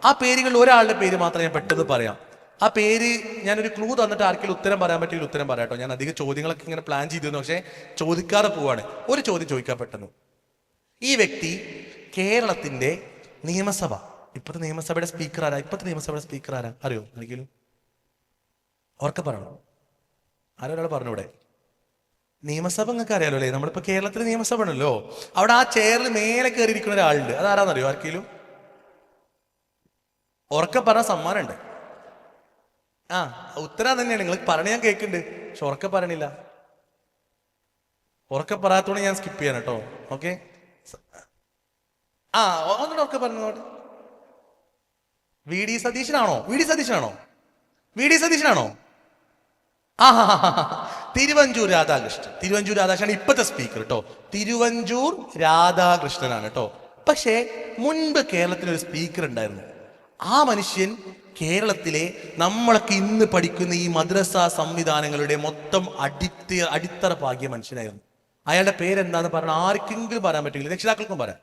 ആ പേരുകളിൽ ഒരാളുടെ പേര് മാത്രം ഞാൻ പെട്ടെന്ന് പറയാം. ആ പേര് ഞാനൊരു ക്ലൂ തന്നിട്ട് ആർക്കെങ്കിലും ഉത്തരം പറയാൻ പറ്റിയെങ്കിൽ ഉത്തരം പറയാട്ടോ. ഞാൻ അധികം ചോദ്യങ്ങളൊക്കെ ഇങ്ങനെ പ്ലാൻ ചെയ്തിരുന്നു, പക്ഷേ ചോദിക്കാതെ പോവാണ്. ഒരു ചോദ്യം ചോദിക്കാൻ പെട്ടെന്ന്. ഈ വ്യക്തി കേരളത്തിന്റെ ഇപ്പോഴത്തെ നിയമസഭയുടെ സ്പീക്കർ ആരാ അറിയോ? ഒരിക്കലും ഓർക്കെ പറയണം. ആരൊരാൾ പറഞ്ഞൂടെ? നിയമസഭ നിങ്ങൾക്ക് അറിയാലോ അല്ലേ? നമ്മളിപ്പോ കേരളത്തിലെ നിയമസഭ ആണല്ലോ. അവിടെ ആ ചെയറിൽ മേലെ കയറിയിരിക്കുന്ന ഒരാളുണ്ട്. അതാരാന്നറിയോ ആർക്കെങ്കിലും? ഉറക്കെ പറഞ്ഞ സമ്മാനമുണ്ട്. ഉത്തരം തന്നെയാണ്. നിങ്ങൾ പറഞ്ഞ ഞാൻ കേൾക്കുന്നുണ്ട്, പക്ഷെ ഉറക്കെ പറയണില്ല. ഉറക്കെ പറയാത്തോണ്ട് ഞാൻ സ്കിപ്പ് ചെയ്യാൻ കേട്ടോ. ഓക്കെ, ഒന്നുകൂടെ ഉറക്കെ പറഞ്ഞോട്ടെ. വി ഡി സതീശനാണോ? തിരുവഞ്ചൂർ രാധാകൃഷ്ണൻ ഇപ്പോഴത്തെ സ്പീക്കർ കേട്ടോ. തിരുവഞ്ചൂർ രാധാകൃഷ്ണനാണ് കേട്ടോ. പക്ഷേ മുൻപ് കേരളത്തിലൊരു സ്പീക്കർ ഉണ്ടായിരുന്നു. ആ മനുഷ്യൻ കേരളത്തിലെ നമ്മളൊക്കെ ഇന്ന് പഠിക്കുന്ന ഈ മദ്രസ സംവിധാനങ്ങളുടെ മൊത്തം അടിത്തറ പാകിയ മനുഷ്യനായിരുന്നു. അയാളുടെ പേരെന്താന്ന് പറഞ്ഞാൽ ആർക്കെങ്കിലും പറയാൻ പറ്റില്ല, രക്ഷിതാക്കൾക്കും പറയാം.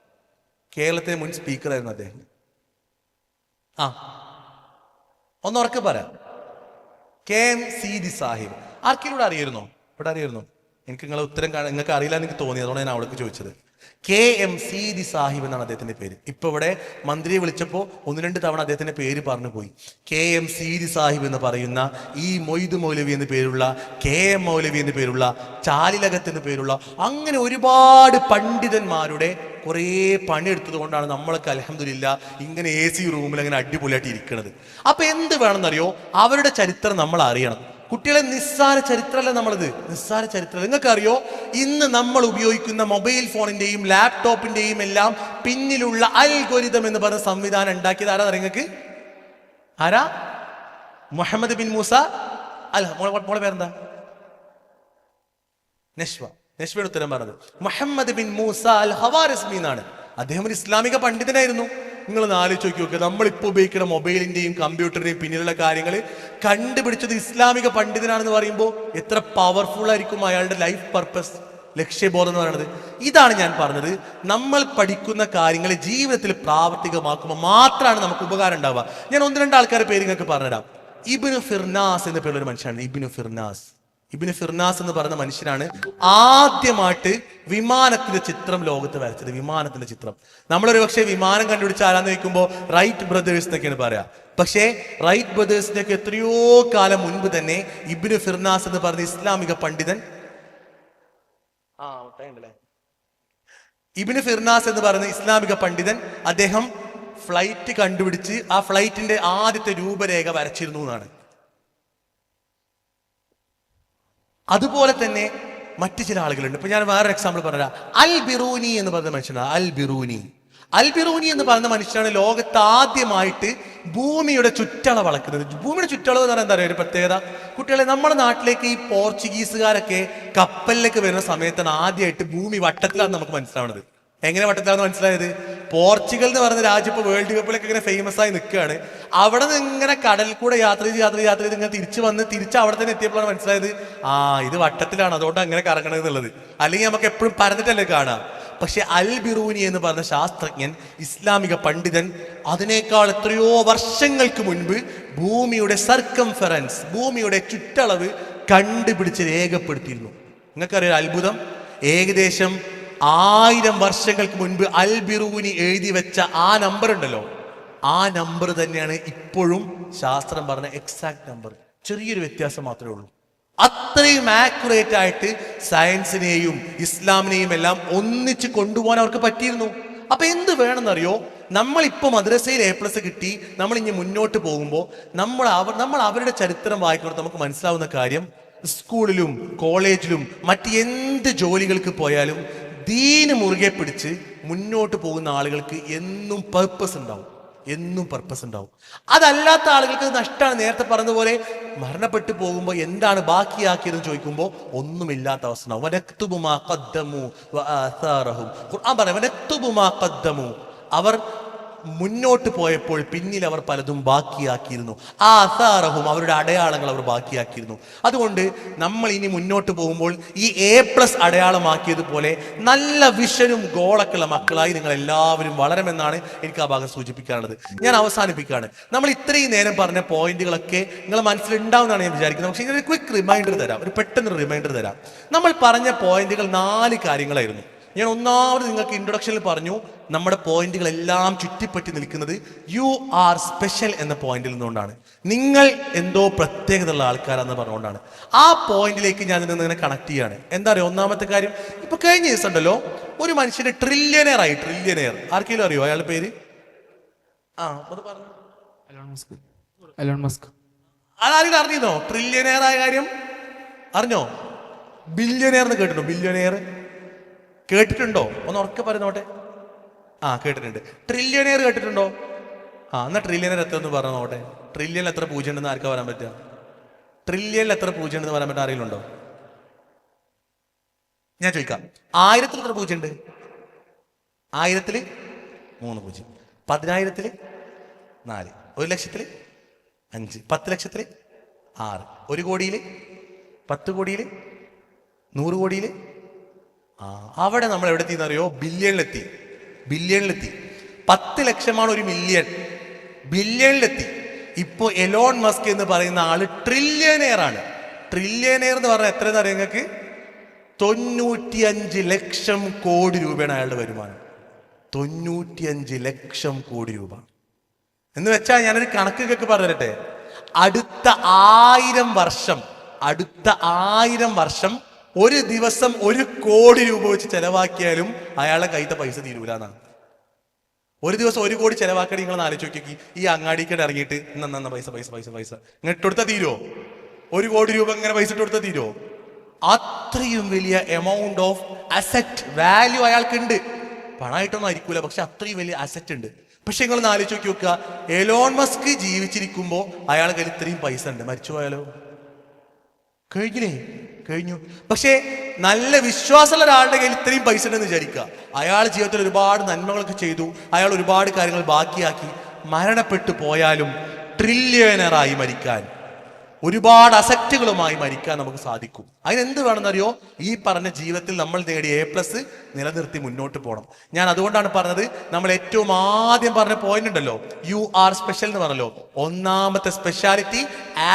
കേരളത്തിലെ മുൻ സ്പീക്കറായിരുന്നു അദ്ദേഹം. ഒന്നുറക്കെ പറയാം. KM സീതി സാഹിബ്. ആർക്കെങ്കിലും ഇവിടെ അറിയായിരുന്നോ? എനിക്ക് നിങ്ങളെ ഉത്തരം നിങ്ങൾക്ക് അറിയില്ല എന്ന് എനിക്ക് തോന്നി, അതുകൊണ്ട് ഞാൻ അവൾക്ക് ചോദിച്ചത്. KM സീതി സാഹിബ് എന്നാണ് അദ്ദേഹത്തിന്റെ പേര്. ഇപ്പൊ ഇവിടെ മന്ത്രിയെ വിളിച്ചപ്പോൾ 1-2 തവണ അദ്ദേഹത്തിന്റെ പേര് പറഞ്ഞു പോയി. KM സീതി സാഹിബ് എന്ന് പറയുന്ന ഈ മൊയ്ദ് മൗലവി എന്ന് പേരുള്ള, KM മൗലവി എന്ന് പേരുള്ള, ചാലിലകത്ത് എന്ന് പേരുള്ള അങ്ങനെ ഒരുപാട് പണ്ഡിതന്മാരുടെ കുറേ പണിയെടുത്തത് കൊണ്ടാണ് നമ്മളൊക്കെ അൽഹംദുലില്ലാ ഇങ്ങനെ AC റൂമിൽ അങ്ങനെ അടിപൊളിയായിട്ട് ഇരിക്കുന്നത്. അപ്പൊ എന്ത് വേണമെന്നറിയോ? അവരുടെ ചരിത്രം നമ്മൾ അറിയണം. കുട്ടികളെ, നിസ്സാര ചരിത്രമല്ല നമ്മളിത്, നിസ്സാര ചരിത്രം. നിങ്ങൾക്കറിയോ, ഇന്ന് നമ്മൾ ഉപയോഗിക്കുന്ന മൊബൈൽ ഫോണിന്റെയും ലാപ്ടോപ്പിന്റെയും എല്ലാം പിന്നിലുള്ള അൽഗോരിതം എന്ന് പറഞ്ഞ സംവിധാനം ഉണ്ടാക്കിയത് ആരാ? നിങ്ങൾക്ക് ആരാ? മുഹമ്മദ് ബിൻ മൂസ മോളെ പേരെന്താ? നഷ്വയുടെ ഉത്തരം പറഞ്ഞത് മുഹമ്മദ് ബിൻ മൂസ അൽ ഹവാരിസ്മി എന്നാണ്. അദ്ദേഹം ഒരു ഇസ്ലാമിക പണ്ഡിതനായിരുന്നു. നിങ്ങൾ ആലോചിച്ച് നോക്കി, നമ്മളിപ്പോൾ ഉപയോഗിക്കുന്ന മൊബൈലിന്റെയും കമ്പ്യൂട്ടറിന്റെയും പിന്നിലുള്ള കാര്യങ്ങൾ കണ്ടുപിടിച്ചത് ഇസ്ലാമിക പണ്ഡിതനാണെന്ന് പറയുമ്പോൾ എത്ര പവർഫുൾ ആയിരിക്കും അയാളുടെ ലൈഫ് പർപ്പസ്, ലക്ഷ്യബോധം എന്ന് പറയുന്നത്. ഇതാണ് ഞാൻ പറഞ്ഞത്, നമ്മൾ പഠിക്കുന്ന കാര്യങ്ങൾ ജീവിതത്തിൽ പ്രാവർത്തികമാക്കുമ്പോൾ മാത്രമാണ് നമുക്ക് ഉപകാരം ഉണ്ടാവുക. ഞാൻ 1-2 ആൾക്കാരുടെ പേര് നിങ്ങൾക്ക് പറഞ്ഞുതരാം. ഇബ്നു ഫിർനാസ് എന്ന പേരുള്ള ഒരു മനുഷ്യനാണ്. ഇബ്നു ഫിർനാസ് എന്ന് പറയുന്ന മനുഷ്യനാണ് ആദ്യമായിട്ട് വിമാനത്തിന്റെ ചിത്രം ലോകത്ത് വരച്ചത്. വിമാനത്തിന്റെ ചിത്രം നമ്മളൊരു പക്ഷേ വിമാനം കണ്ടുപിടിച്ച ആരാന്ന് ചോദിക്കുമ്പോൾ റൈറ്റ് ബ്രദേഴ്സ് എന്നൊക്കെയാണ് പറയാ. പക്ഷേ റൈറ്റ് ബ്രദേഴ്സിനൊക്കെ എത്രയോ കാലം മുൻപ് തന്നെ ഇബ്നു ഫിർനാസ് എന്ന് പറഞ്ഞ ഇസ്ലാമിക പണ്ഡിതൻ ഇബ്നു ഫിർനാസ് എന്ന് പറയുന്ന ഇസ്ലാമിക പണ്ഡിതൻ, അദ്ദേഹം ഫ്ലൈറ്റ് കണ്ടുപിടിച്ച് ആ ഫ്ലൈറ്റിന്റെ ആദ്യത്തെ രൂപരേഖ വരച്ചിരുന്നു എന്നാണ്. അതുപോലെ തന്നെ മറ്റു ചില ആളുകളുണ്ട്. ഇപ്പൊ ഞാൻ വേറൊരു എക്സാമ്പിൾ പറഞ്ഞുതരാം. അൽ ബിറൂനി എന്ന് പറയുന്ന മനുഷ്യനാണ്. അൽ ബിറൂനി എന്ന് പറയുന്ന മനുഷ്യനാണ് ലോകത്ത് ആദ്യമായിട്ട് ഭൂമിയുടെ ചുറ്റളവ് അളക്കുന്നത്. ഭൂമിയുടെ ചുറ്റളവ് എന്ന് പറയുന്നത് എന്താ പറയുക, ഒരു പ്രത്യേകത. കുട്ടികളെ, നമ്മുടെ നാട്ടിലേക്ക് ഈ പോർച്ചുഗീസുകാരൊക്കെ കപ്പലിലേക്ക് വരുന്ന സമയത്താണ് ആദ്യമായിട്ട് ഭൂമി വട്ടത്തിലാണെന്ന് നമുക്ക് മനസ്സിലാവുന്നത്. എങ്ങനെ വട്ടത്തിലാണെന്ന് മനസ്സിലായത്? പോർച്ചുഗൽ എന്ന് പറയുന്ന രാജ്യം ഇപ്പോൾ വേൾഡ് കപ്പിലൊക്കെ ഇങ്ങനെ ഫേമസ് ആയി നിൽക്കുകയാണ്. അവിടെ നിന്ന് ഇങ്ങനെ കടലിൽ കൂടെ യാത്ര ചെയ്ത് ഇങ്ങനെ തിരിച്ച് അവിടെ തന്നെ എത്തിയപ്പോഴാണ് മനസ്സിലായത്, ഇത് വട്ടത്തിലാണ്, അതുകൊണ്ട് അങ്ങനെ കറങ്ങണത് എന്നുള്ളത്. അല്ലെങ്കിൽ നമുക്ക് എപ്പോഴും പരന്നിട്ടല്ലേ കാണാം. പക്ഷെ അൽ ബിറൂനി എന്ന് പറഞ്ഞ ശാസ്ത്രജ്ഞൻ, ഇസ്ലാമിക പണ്ഡിതൻ, അതിനേക്കാൾ എത്രയോ വർഷങ്ങൾക്ക് മുൻപ് ഭൂമിയുടെ സർക്കംഫറൻസ്, ഭൂമിയുടെ ചുറ്റളവ് കണ്ടുപിടിച്ച് രേഖപ്പെടുത്തിയിരുന്നു. നിങ്ങൾക്കറിയാം അത്ഭുതം? ഏകദേശം 1000 വർഷങ്ങൾക്ക് മുൻപ് അൽ ബിറൂനി എഴുതി വെച്ച ആ നമ്പർ ഉണ്ടല്ലോ, ആ നമ്പർ തന്നെയാണ് ഇപ്പോഴും ശാസ്ത്രം പറഞ്ഞ എക്സാക്ട് നമ്പർ. ചെറിയൊരു വ്യത്യാസം മാത്രമേ ഉള്ളൂ. അത്രയും ആക്യുറേറ്റ് ആയിട്ട് സയൻസിനെയും ഇസ്ലാമിനെയും എല്ലാം ഒന്നിച്ച് കൊണ്ടുപോകാൻ അവർക്ക് പറ്റിയിരുന്നു. അപ്പൊ എന്ത് വേണമെന്നറിയോ, നമ്മളിപ്പോ മദ്രസയിൽ A+ കിട്ടി, നമ്മൾ ഇനി മുന്നോട്ട് പോകുമ്പോൾ നമ്മൾ അവരുടെ ചരിത്രം വായിക്കുന്നത് നമുക്ക് മനസ്സിലാവുന്ന കാര്യം, സ്കൂളിലും കോളേജിലും മറ്റ് എന്ത് ജോലികൾക്ക് പോയാലും ദീന് മുറുകെ പിടിച്ച് മുന്നോട്ട് പോകുന്ന ആളുകൾക്ക് എന്നും പർപ്പസ് ഉണ്ടാവും. അതല്ലാത്ത ആളുകൾക്ക് നഷ്ടമാണ്. നേരത്തെ പറഞ്ഞതുപോലെ മരണപ്പെട്ടു പോകുമ്പോൾ എന്താണ് ബാക്കിയാക്കിയതെന്ന് ചോദിക്കുമ്പോൾ ഒന്നുമില്ലാത്ത അവസ്ഥ ഉണ്ടാവും. വനക്തുബു മാ ഖദ്ദമു വആസാറഹും. ഖുർആൻ പറയും വനക്തുബു മാ ഖദ്ദമു. അവർ മുന്നോട്ട് പോയപ്പോൾ പിന്നിൽ അവർ പലതും ബാക്കിയാക്കിയിരുന്നു. ആസാറഹും, അവരുടെ അടയാളങ്ങൾ അവർ ബാക്കിയാക്കിയിരുന്നു. അതുകൊണ്ട് നമ്മൾ ഇനി മുന്നോട്ട് പോകുമ്പോൾ ഈ A+ അടയാളമാക്കിയതുപോലെ നല്ല വിഷനും ഗോളൊക്കെയുള്ള മക്കളായി നിങ്ങൾ എല്ലാവരും വളരുമെന്നാണ് എനിക്ക് ആ ഭാഗം സൂചിപ്പിക്കാനുള്ളത്. ഞാൻ അവസാനിപ്പിക്കുകയാണ്. നമ്മൾ ഇത്രയും നേരം പറഞ്ഞ പോയിന്റുകളൊക്കെ നിങ്ങളെ മനസ്സിലുണ്ടാവുമെന്നാണ് ഞാൻ വിചാരിക്കുന്നത്. പക്ഷേ ഇതിനൊരു ക്വിക്ക് റിമൈൻഡർ തരാം, ഒരു പെട്ടെന്നൊരു റിമൈൻഡർ തരാം. നമ്മൾ പറഞ്ഞ പോയിന്റുകൾ 4 കാര്യങ്ങളായിരുന്നു. ഞാൻ ഒന്നാമത് നിങ്ങൾക്ക് ഇൻട്രൊഡക്ഷനിൽ പറഞ്ഞു, നമ്മുടെ പോയിന്റുകളെല്ലാം ചുറ്റിപ്പറ്റി നിൽക്കുന്നത് യു ആർ സ്പെഷ്യൽ എന്ന പോയിന്റിൽ നിന്നുകൊണ്ടാണ്. നിങ്ങൾ എന്തോ പ്രത്യേകത ഉള്ള ആൾക്കാരാന്ന് പറഞ്ഞുകൊണ്ടാണ്. ആ പോയിന്റിലേക്ക് ഞാൻ ഇങ്ങനെ കണക്ട് ചെയ്യാണ്. എന്താ പറയുക, ഒന്നാമത്തെ കാര്യം, ഇപ്പൊ കഴിഞ്ഞ ദിവസം ഉണ്ടല്ലോ ഒരു മനുഷ്യന്റെ ട്രില്യനെയർ. ആർക്കെങ്കിലും അറിയോ അയാളുടെ പേര്? അത് പറഞ്ഞു, എലോൺ മസ്ക്. അതാരെങ്കിലും അറിഞ്ഞോ ട്രില്യനെയർ ആയ കാര്യം? അറിഞ്ഞോ? ബില്യനെയർ എന്ന് കേട്ടിട്ടുണ്ടോ? ബില്യനെയർ കേട്ടിട്ടുണ്ടോ? ഒന്ന് ഉറക്കെ പറയുന്നോട്ടെ. കേട്ടിട്ടുണ്ട്. ട്രില്യനെയർ കേട്ടിട്ടുണ്ടോ? എന്നാ ട്രില്യനെയർ എത്ര എന്ന് പറഞ്ഞു നോട്ടെ. ട്രില്യനിൽ എത്ര പൂജ്യം ഉണ്ടെന്ന് ആർക്കാ പറയാൻ പറ്റുക? ട്രില്യനിൽ എത്ര പൂജ്യം ഉണ്ടെന്ന് പറയാൻ പറ്റുക ആരെങ്കിലും ഉണ്ടോ? ഞാൻ ചോദിക്കാം, 1000-ൽ എത്ര പൂജ്യം ഉണ്ട്? 1000-ൽ 3 പൂജ്യം, 10,000-ൽ 4, 1,00,000-ൽ 5, 10,00,000-ൽ 6, 1 കോടിയിൽ 10 കോടിയിൽ 100 കോടിയിൽ. അവിടെ നമ്മൾ എവിടെ എത്തിയെന്നറിയോ? ബില്യണിലെത്തി. 10 ലക്ഷമാണ് 1 മില്യൺ. ബില്യണിലെത്തി. ഇപ്പോ എലോൺ മസ്ക് എന്ന് പറയുന്ന ആള് ട്രില്യനെയർ ആണ്. ട്രില്യനെയർ എന്ന് പറഞ്ഞാൽ എത്രയെന്ന് അറിയാം നിങ്ങൾക്ക്? 95 ലക്ഷം കോടി രൂപയാണ് അയാളുടെ വരുമാനം. 95 ലക്ഷം കോടി രൂപ എന്ന് വെച്ചാൽ ഞാനൊരു കണക്കൊക്കെ പറഞ്ഞു തരട്ടെ. അടുത്ത 1000 വർഷം ഒരു ദിവസം 1 കോടി രൂപ വെച്ച് ചെലവാക്കിയാലും അയാളെ കയ്യിലത്തെ പൈസ തീരൂല എന്നാണ്. ഒരു ദിവസം 1 കോടി ചെലവാക്കണേ നിങ്ങൾ ആലോചിച്ച് നോക്കി. ഈ അങ്ങാടിക്കടെ ഇറങ്ങിയിട്ട് ഇന്ന പൈസ ഇങ്ങനെ ഇട്ടെടുത്താൽ തീരുമോ? 1 കോടി രൂപ ഇങ്ങനെ പൈസ ഇട്ടെടുത്താൽ തീരുമോ? അത്രയും വലിയ എമൗണ്ട് ഓഫ് അസറ്റ് വാല്യൂ അയാൾക്കുണ്ട്. പണമായിട്ടൊന്നും ആയിരിക്കൂല, പക്ഷെ അത്രയും വലിയ അസറ്റ് ഉണ്ട്. പക്ഷെ നിങ്ങൾ ആലോചിച്ച് നോക്കി നോക്കുക, എലോൺ മസ്ക് ജീവിച്ചിരിക്കുമ്പോൾ അയാളുടെ കയ്യിൽ ഇത്രയും പൈസ ഉണ്ട്. മരിച്ചു പോയാലോ? കഴിഞ്ഞു. പക്ഷേ നല്ല വിശ്വാസമുള്ള ഒരാളുടെ കയ്യിൽ ഇത്രയും പൈസ ഉണ്ടെന്ന് വിചാരിക്കുക. അയാൾ ജീവിതത്തിൽ ഒരുപാട് നന്മകളൊക്കെ ചെയ്തു, അയാൾ ഒരുപാട് കാര്യങ്ങൾ ബാക്കിയാക്കി, മരണപ്പെട്ടു പോയാലും ട്രില്യണറായി മരിക്കാൻ, ഒരുപാട് അസറ്റുകളുമായി മരിക്കാൻ നമുക്ക് സാധിക്കും. അതിനെന്ത് വേണമെന്നറിയോ? ഈ പറഞ്ഞ ജീവിതത്തിൽ നമ്മൾ നേടിയ A+ നിലനിർത്തി മുന്നോട്ട് പോകണം. ഞാൻ അതുകൊണ്ടാണ് പറഞ്ഞത്, നമ്മൾ ഏറ്റവും ആദ്യം പറഞ്ഞ പോയിന്റ് ഉണ്ടല്ലോ, യു ആർ സ്പെഷ്യൽ എന്ന് പറഞ്ഞല്ലോ. ഒന്നാമത്തെ സ്പെഷ്യാലിറ്റി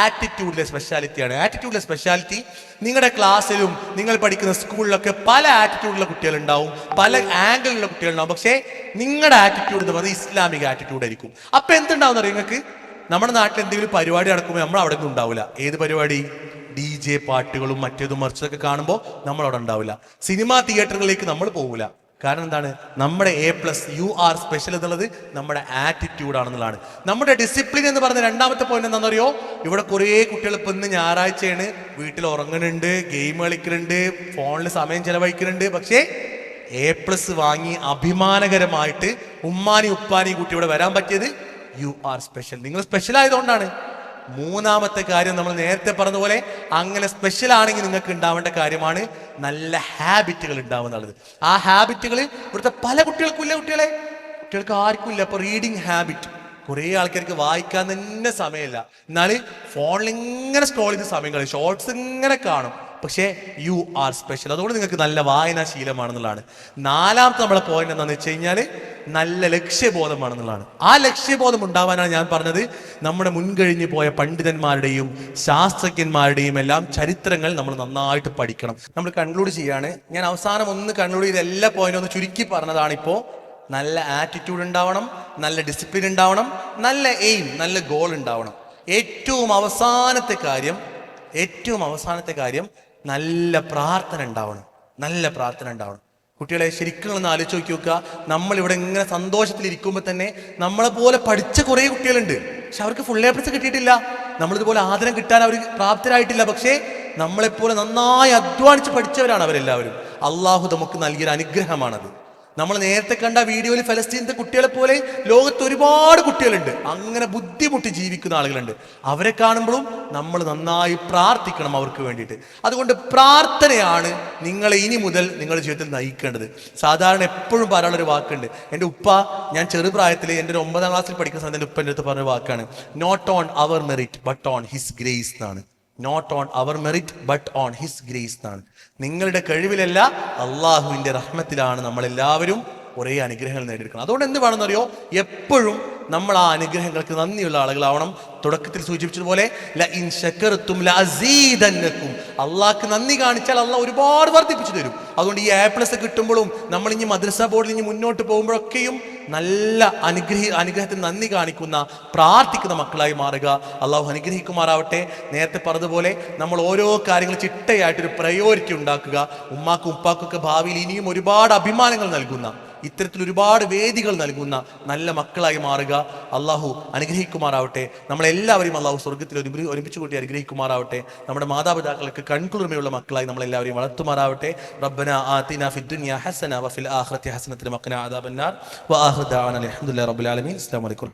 ആറ്റിറ്റ്യൂഡിലെ സ്പെഷ്യാലിറ്റിയാണ്. ആറ്റിറ്റ്യൂഡിലെ സ്പെഷ്യാലിറ്റി നിങ്ങളുടെ ക്ലാസ്സിലും നിങ്ങൾ പഠിക്കുന്ന സ്കൂളിലൊക്കെ പല ആറ്റിറ്റ്യൂഡിലുള്ള കുട്ടികളുണ്ടാവും, പല ആംഗിളിലുള്ള കുട്ടികളുണ്ടാവും. പക്ഷേ നിങ്ങളുടെ ആറ്റിറ്റ്യൂഡ് എന്ന് പറയുന്നത് ഇസ്ലാമിക ആറ്റിറ്റ്യൂഡ് ആയിരിക്കും. അപ്പൊ എന്തുണ്ടാവും അറിയോ നിങ്ങൾക്ക്? നമ്മുടെ നാട്ടിൽ എന്തെങ്കിലും പരിപാടി നടക്കുമ്പോൾ നമ്മൾ അവിടെ ഒന്നും ഉണ്ടാവില്ല. ഏത് പരിപാടി? DJ പാട്ടുകളും മറ്റേതും മറിച്ചതൊക്കെ കാണുമ്പോൾ നമ്മൾ അവിടെ ഉണ്ടാവില്ല. സിനിമാ തിയേറ്ററുകളിലേക്ക് നമ്മൾ പോകില്ല. കാരണം എന്താണ്? നമ്മുടെ A+, യു ആർ സ്പെഷ്യൽ എന്നുള്ളത് നമ്മുടെ ആറ്റിറ്റ്യൂഡ് ആണെന്നുള്ളതാണ്. നമ്മുടെ ഡിസിപ്ലിൻ എന്ന് പറഞ്ഞ രണ്ടാമത്തെ പോയിന്റ് എന്താണെന്നറിയോ? ഇവിടെ കുറേ കുട്ടികൾ ഇപ്പം ഇന്ന് ഞായറാഴ്ചയാണ്, വീട്ടിൽ ഉറങ്ങുന്നുണ്ട്, ഗെയിം കളിക്കുന്നുണ്ട്, ഫോണിൽ സമയം ചെലവഴിക്കുന്നുണ്ട്. പക്ഷേ A+ വാങ്ങി അഭിമാനകരമായിട്ട് ഉമ്മാനി ഉപ്പാനി കുട്ടി ഇവിടെ വരാൻ പറ്റിയത് യു ആർ സ്പെഷ്യൽ. നിങ്ങൾ സ്പെഷ്യൽ ആയതുകൊണ്ടാണ്. മൂന്നാമത്തെ കാര്യം നമ്മൾ നേരത്തെ പറഞ്ഞ പോലെ അങ്ങനെ സ്പെഷ്യൽ ആണെങ്കിൽ നിങ്ങൾക്ക് ഉണ്ടാവേണ്ട കാര്യമാണ് നല്ല ഹാബിറ്റുകൾ ഉണ്ടാവുന്നുള്ളത്. ആ ഹാബിറ്റുകൾ ഇവിടുത്തെ പല കുട്ടികൾക്കും ഇല്ല. കുട്ടികൾക്ക് ആർക്കും ഇല്ല. അപ്പൊ റീഡിങ് ഹാബിറ്റ്, കുറേ ആൾക്കാർക്ക് വായിക്കാൻ തന്നെ സമയമില്ല, എന്നാൽ ഫോണിൽ ഇങ്ങനെ സ്ക്രോൾ ചെയ്ത് സമയം കളയും, ഷോർട്സ് ഇങ്ങനെ കാണും. പക്ഷേ യു ആർ സ്പെഷ്യൽ, അതുകൊണ്ട് നിങ്ങൾക്ക് നല്ല വായനാശീലമാണെന്നുള്ളതാണ്. നാലാമത്തെ നമ്മളെ പോയിന്റ് എന്താണെന്ന് വെച്ച് കഴിഞ്ഞാൽ നല്ല ലക്ഷ്യബോധമാണെന്നുള്ളതാണ്. ആ ലക്ഷ്യബോധം ഉണ്ടാവാനാണ് ഞാൻ പറഞ്ഞത് നമ്മുടെ മുൻകഴിഞ്ഞു പോയ പണ്ഡിതന്മാരുടെയും ശാസ്ത്രജ്ഞന്മാരുടെയും എല്ലാം ചരിത്രങ്ങൾ നമ്മൾ നന്നായിട്ട് പഠിക്കണം. നമ്മൾ കൺക്ലൂഡ് ചെയ്യാണ്. ഞാൻ അവസാനം ഒന്ന് കൺക്ലൂഡ് ചെയ്ത എല്ലാ പോയിന്റും ഒന്ന് ചുരുക്കി പറഞ്ഞതാണ്. ഇപ്പോൾ നല്ല ആറ്റിറ്റ്യൂഡ് ഉണ്ടാവണം, നല്ല ഡിസിപ്ലിൻ ഉണ്ടാവണം, നല്ല എയിം, നല്ല ഗോൾ ഉണ്ടാവണം. ഏറ്റവും അവസാനത്തെ കാര്യം നല്ല പ്രാർത്ഥന ഉണ്ടാവണം. കുട്ടികളെ ശരിക്കും ഒന്ന് ആലോചിച്ച് നോക്കി നോക്കുക. നമ്മളിവിടെ ഇങ്ങനെ സന്തോഷത്തിലിരിക്കുമ്പോൾ തന്നെ നമ്മളെ പോലെ പഠിച്ച കുറേ കുട്ടികളുണ്ട്, പക്ഷെ അവർക്ക് ഫുൾ A+ കിട്ടിയിട്ടില്ല. നമ്മളിതുപോലെ ആദരം കിട്ടാൻ അവർ പ്രാപ്തരായിട്ടില്ല. പക്ഷേ നമ്മളെപ്പോലെ നന്നായി അധ്വാനിച്ച് പഠിച്ചവരാണ് അവരെല്ലാവരും. അള്ളാഹു നമുക്ക് നൽകിയൊരു അനുഗ്രഹമാണത്. നമ്മൾ നേരത്തെ കണ്ട വീഡിയോയിൽ ഫലസ്തീനത്തെ കുട്ടികളെ പോലെ ലോകത്ത് ഒരുപാട് കുട്ടികളുണ്ട്, അങ്ങനെ ബുദ്ധിമുട്ടി ജീവിക്കുന്ന ആളുകളുണ്ട്. അവരെ കാണുമ്പോഴും നമ്മൾ നന്നായി പ്രാർത്ഥിക്കണം അവർക്ക് വേണ്ടിയിട്ട്. അതുകൊണ്ട് പ്രാർത്ഥനയാണ് നിങ്ങളെ ഇനി മുതൽ നിങ്ങളുടെ ജീവിതത്തിൽ നയിക്കേണ്ടത്. സാധാരണ എപ്പോഴും പറയാനുള്ളൊരു വാക്കുണ്ട്. എൻ്റെ ഉപ്പ, ഞാൻ ചെറുപ്രായത്തിൽ എൻ്റെ ഒരു 9ാം ക്ലാസ്സിൽ പഠിക്കുന്ന സമയത്ത് എൻ്റെ ഉപ്പൻ്റെ അടുത്ത് പറഞ്ഞ വാക്കാണ്, not on our merit but on his grace എന്നാണ്. Not on our merit but on his grace എന്നാണ്. നിങ്ങളുടെ കഴിവിലല്ല, അള്ളാഹുവിൻ്റെ റഹ്മത്തിലാണ് നമ്മളെല്ലാവരും കുറേ അനുഗ്രഹങ്ങൾ നേടിയെടുക്കണം. അതുകൊണ്ട് എന്ത് വേണമെന്നറിയോ? എപ്പോഴും നമ്മൾ ആ അനുഗ്രഹങ്ങൾക്ക് നന്ദിയുള്ള ആളുകളാവണം. തുടക്കത്തിൽ സൂചിപ്പിച്ചതുപോലെ അള്ളാഹ്ക്ക് നന്ദി കാണിച്ചാൽ അള്ളാഹ് ഒരുപാട് വർദ്ധിപ്പിച്ചു തരും. അതുകൊണ്ട് ഈ A+ കിട്ടുമ്പോഴും നമ്മൾ ഇനി മദ്രസ ബോർഡിൽ ഇനി മുന്നോട്ട് പോകുമ്പോഴൊക്കെയും നല്ല അനുഗ്രഹത്തിന് നന്ദി കാണിക്കുന്ന പ്രാർത്ഥിക്കുന്ന മക്കളായി മാറുക. അള്ളാഹു അനുഗ്രഹിക്കുമാറാവട്ടെ. നേരത്തെ പറഞ്ഞതുപോലെ നമ്മൾ ഓരോ കാര്യങ്ങൾ ചിട്ടയായിട്ടൊരു പ്രയോറിറ്റി ഉണ്ടാക്കുക. ഉമ്മാക്കും ഉപ്പാക്കൊക്കെ ഭാവിയിൽ ഇനിയും ഒരുപാട് അഭിമാനങ്ങൾ നൽകുന്ന, ഇത്തരത്തിൽ ഒരുപാട് വേദികൾ നൽകുന്ന നല്ല മക്കളായി മാറുക. അള്ളാഹു അനുഗ്രഹിക്കുമാറാവട്ടെ. നമ്മളെല്ലാവരെയും അള്ളാഹു സ്വർഗത്തിൽ ഒരുമിച്ച് കൂട്ടി അനുഗ്രഹിക്കുമാറാവട്ടെ. നമ്മുടെ മാതാപിതാക്കൾക്ക് കൺകുളിർമയുള്ള മക്കളായി നമ്മളെല്ലാവരെയും വളർത്തുമാറാവട്ടെ. റബ്ബന ആതിനാ ഫിദ്ദുനിയ ഹസന വഫിൽ ആഖിറതി ഹസനത വഖിനാ അദാബന്നാർ. വആഖിറു ദഅവാനാ അൽഹംദുലില്ലാഹി റബ്ബിൽ ആലമീൻ. അസ്സലാമു അലൈക്കും.